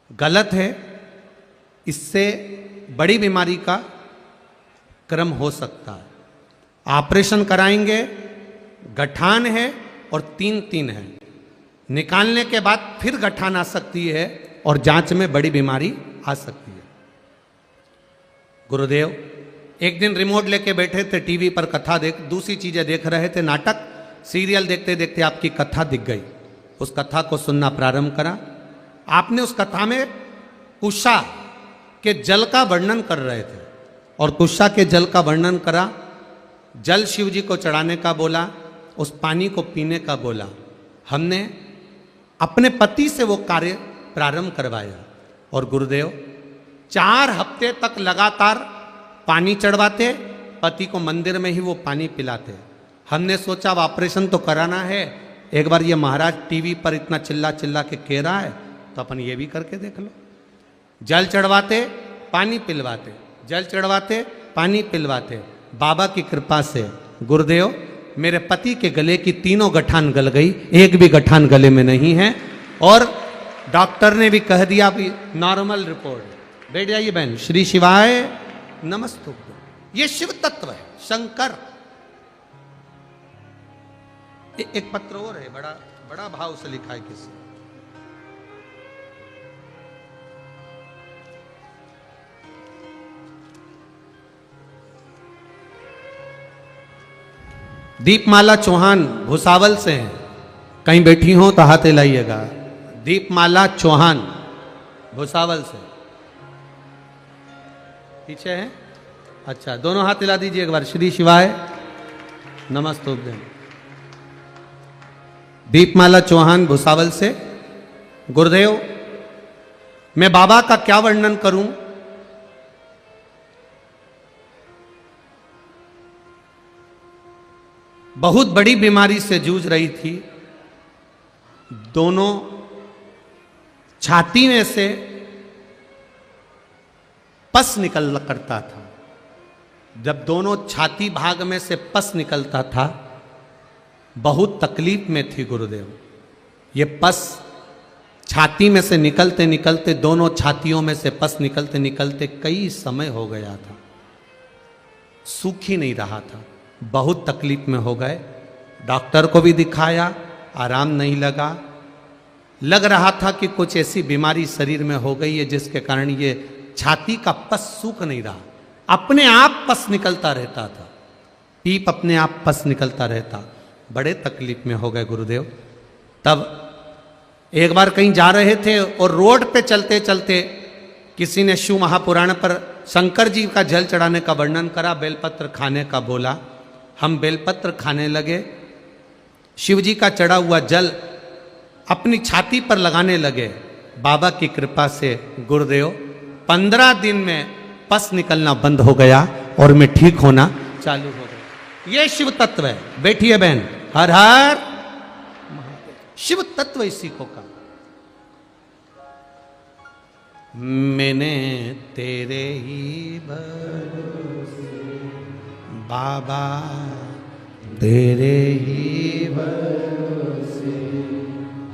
गलत है, इससे बड़ी बीमारी का क्रम हो सकता है। ऑपरेशन कराएंगे, गठान है और 3 है। निकालने के बाद फिर गठान आ सकती है और जांच में बड़ी बीमारी आ सकती है। गुरुदेव एक दिन रिमोट लेके बैठे थे, टीवी पर कथा दूसरी चीजें देख रहे थे, नाटक सीरियल देखते देखते आपकी कथा दिख गई। उस कथा को सुनना प्रारंभ करा। आपने उस कथा में कुशा के जल का वर्णन कर रहे थे और कुशा के जल का वर्णन करा। जल शिव जी को चढ़ाने का बोला, उस पानी को पीने का बोला। हमने अपने पति से वो कार्य प्रारंभ करवाया और गुरुदेव 4 हफ्ते तक लगातार पानी चढ़वाते, पति को मंदिर में ही वो पानी पिलाते। हमने सोचा अब ऑपरेशन तो कराना है, एक बार ये महाराज टीवी पर इतना चिल्ला चिल्ला के कह रहा है तो अपन ये भी करके देख लो। जल चढ़वाते, पानी पिलवाते, जल चढ़वाते, पानी पिलवाते। बाबा की कृपा से गुरुदेव मेरे पति के गले की 3 गठान गल गई, एक भी गठान गले में नहीं है और डॉक्टर ने भी कह दिया भी नॉर्मल रिपोर्ट। बैठ जाइए बहन। श्री शिवाय नमस्तुभ्यं। ये शिव तत्व है, शंकर। एक पत्र और है, बड़ा बड़ा भाव से लिखा है किसी। दीपमाला चौहान भुसावल से हैं, कहीं बैठी हो तो हाथ हिलाइएगा। दीपमाला चौहान भुसावल से पीछे है। अच्छा, दोनों हाथ हिला दीजिए एक बार। श्री शिवाय नमस्तुभ्यं। दीपमाला चौहान भुसावल से। गुरुदेव, मैं बाबा का क्या वर्णन करूं। बहुत बड़ी बीमारी से जूझ रही थी। दोनों छाती में से पस निकल करता था। जब दोनों छाती भाग में से पस निकलता था, बहुत तकलीफ में थी गुरुदेव। ये पस छाती में से निकलते निकलते, दोनों छातियों में से पस निकलते निकलते कई समय हो गया था, सूख ही नहीं रहा था। बहुत तकलीफ में हो गए। डॉक्टर को भी दिखाया, आराम नहीं लगा। लग रहा था कि कुछ ऐसी बीमारी शरीर में हो गई है जिसके कारण ये छाती का पस सूख नहीं रहा, अपने आप पस निकलता रहता था। पीप अपने आप पस निकलता रहता। बड़े तकलीफ में हो गए गुरुदेव। तब एक बार कहीं जा रहे थे और रोड पे चलते चलते किसी ने शिव महापुराण पर शंकर जी का जल चढ़ाने का वर्णन करा, बेलपत्र खाने का बोला। हम बेलपत्र खाने लगे। शिव जी का चढ़ा हुआ जल अपनी छाती पर लगाने लगे। बाबा की कृपा से गुरुदेव 15 दिन में पस निकलना बंद हो गया और मैं ठीक होना चालू हो गया। ये शिव तत्व है। बैठिए बहन। हर हर महादेव। शिव तत्व इसी को कहा। मैंने तेरे ही भरोसे बाबा, तेरे ही भरोसे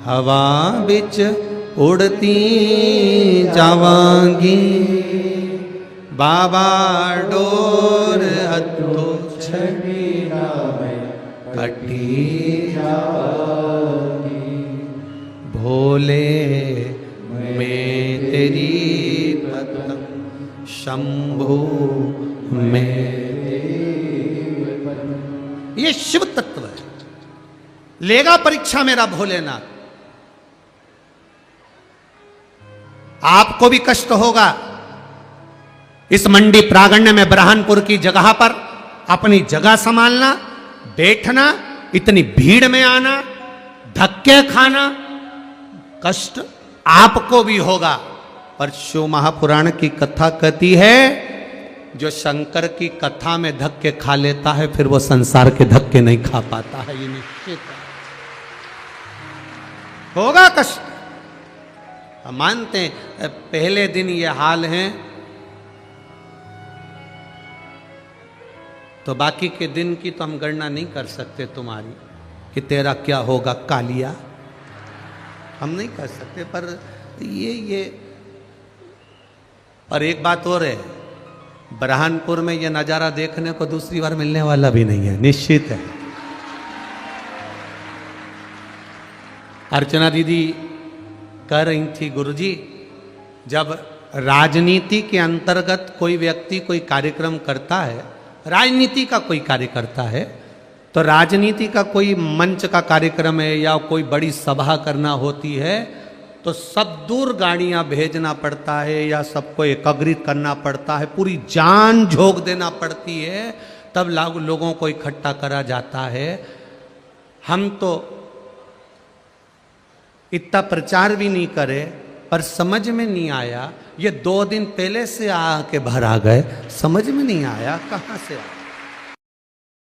हवा बिच उड़ती जावांगी। बाबा डोर हथो छड़ी कटी जावांगी। भोले मैं तेरी पतंग, शंभु मैं। ये शिव तत्व है। लेगा परीक्षा मेरा भोलेनाथ। आपको भी कष्ट होगा। इस मंडी प्रागण्य में ब्रहानपुर की जगह पर अपनी जगह संभालना, बैठना, इतनी भीड़ में आना, धक्के खाना, कष्ट आपको भी होगा। पर शिव महापुराण की कथा कहती है, जो शंकर की कथा में धक्के खा लेता है फिर वो संसार के धक्के नहीं खा पाता है। ये निश्चित है। होगा कष्ट, हम मानते हैं। पहले दिन ये हाल है तो बाकी के दिन की तो हम गणना नहीं कर सकते तुम्हारी, कि तेरा क्या होगा कालिया, हम नहीं कर सकते। पर ये और एक बात और है, ब्रहानपुर में ये नज़ारा देखने को दूसरी बार मिलने वाला भी नहीं है, निश्चित है। अर्चना दीदी कह रही थी, गुरुजी जब राजनीति के अंतर्गत कोई व्यक्ति कोई कार्यक्रम करता है, राजनीति का कोई कार्य करता है, तो राजनीति का कोई मंच का कार्यक्रम है या कोई बड़ी सभा करना होती है तो सब दूर गाड़ियां भेजना पड़ता है या सबको एकत्रित करना पड़ता है, पूरी जान झोंक देना पड़ती है, तब लोगों को इकट्ठा करा जाता है। हम तो इतना प्रचार भी नहीं करे पर समझ में नहीं आया। ये 2 दिन पहले से आके भर आ गए, समझ में नहीं आया कहाँ से आया।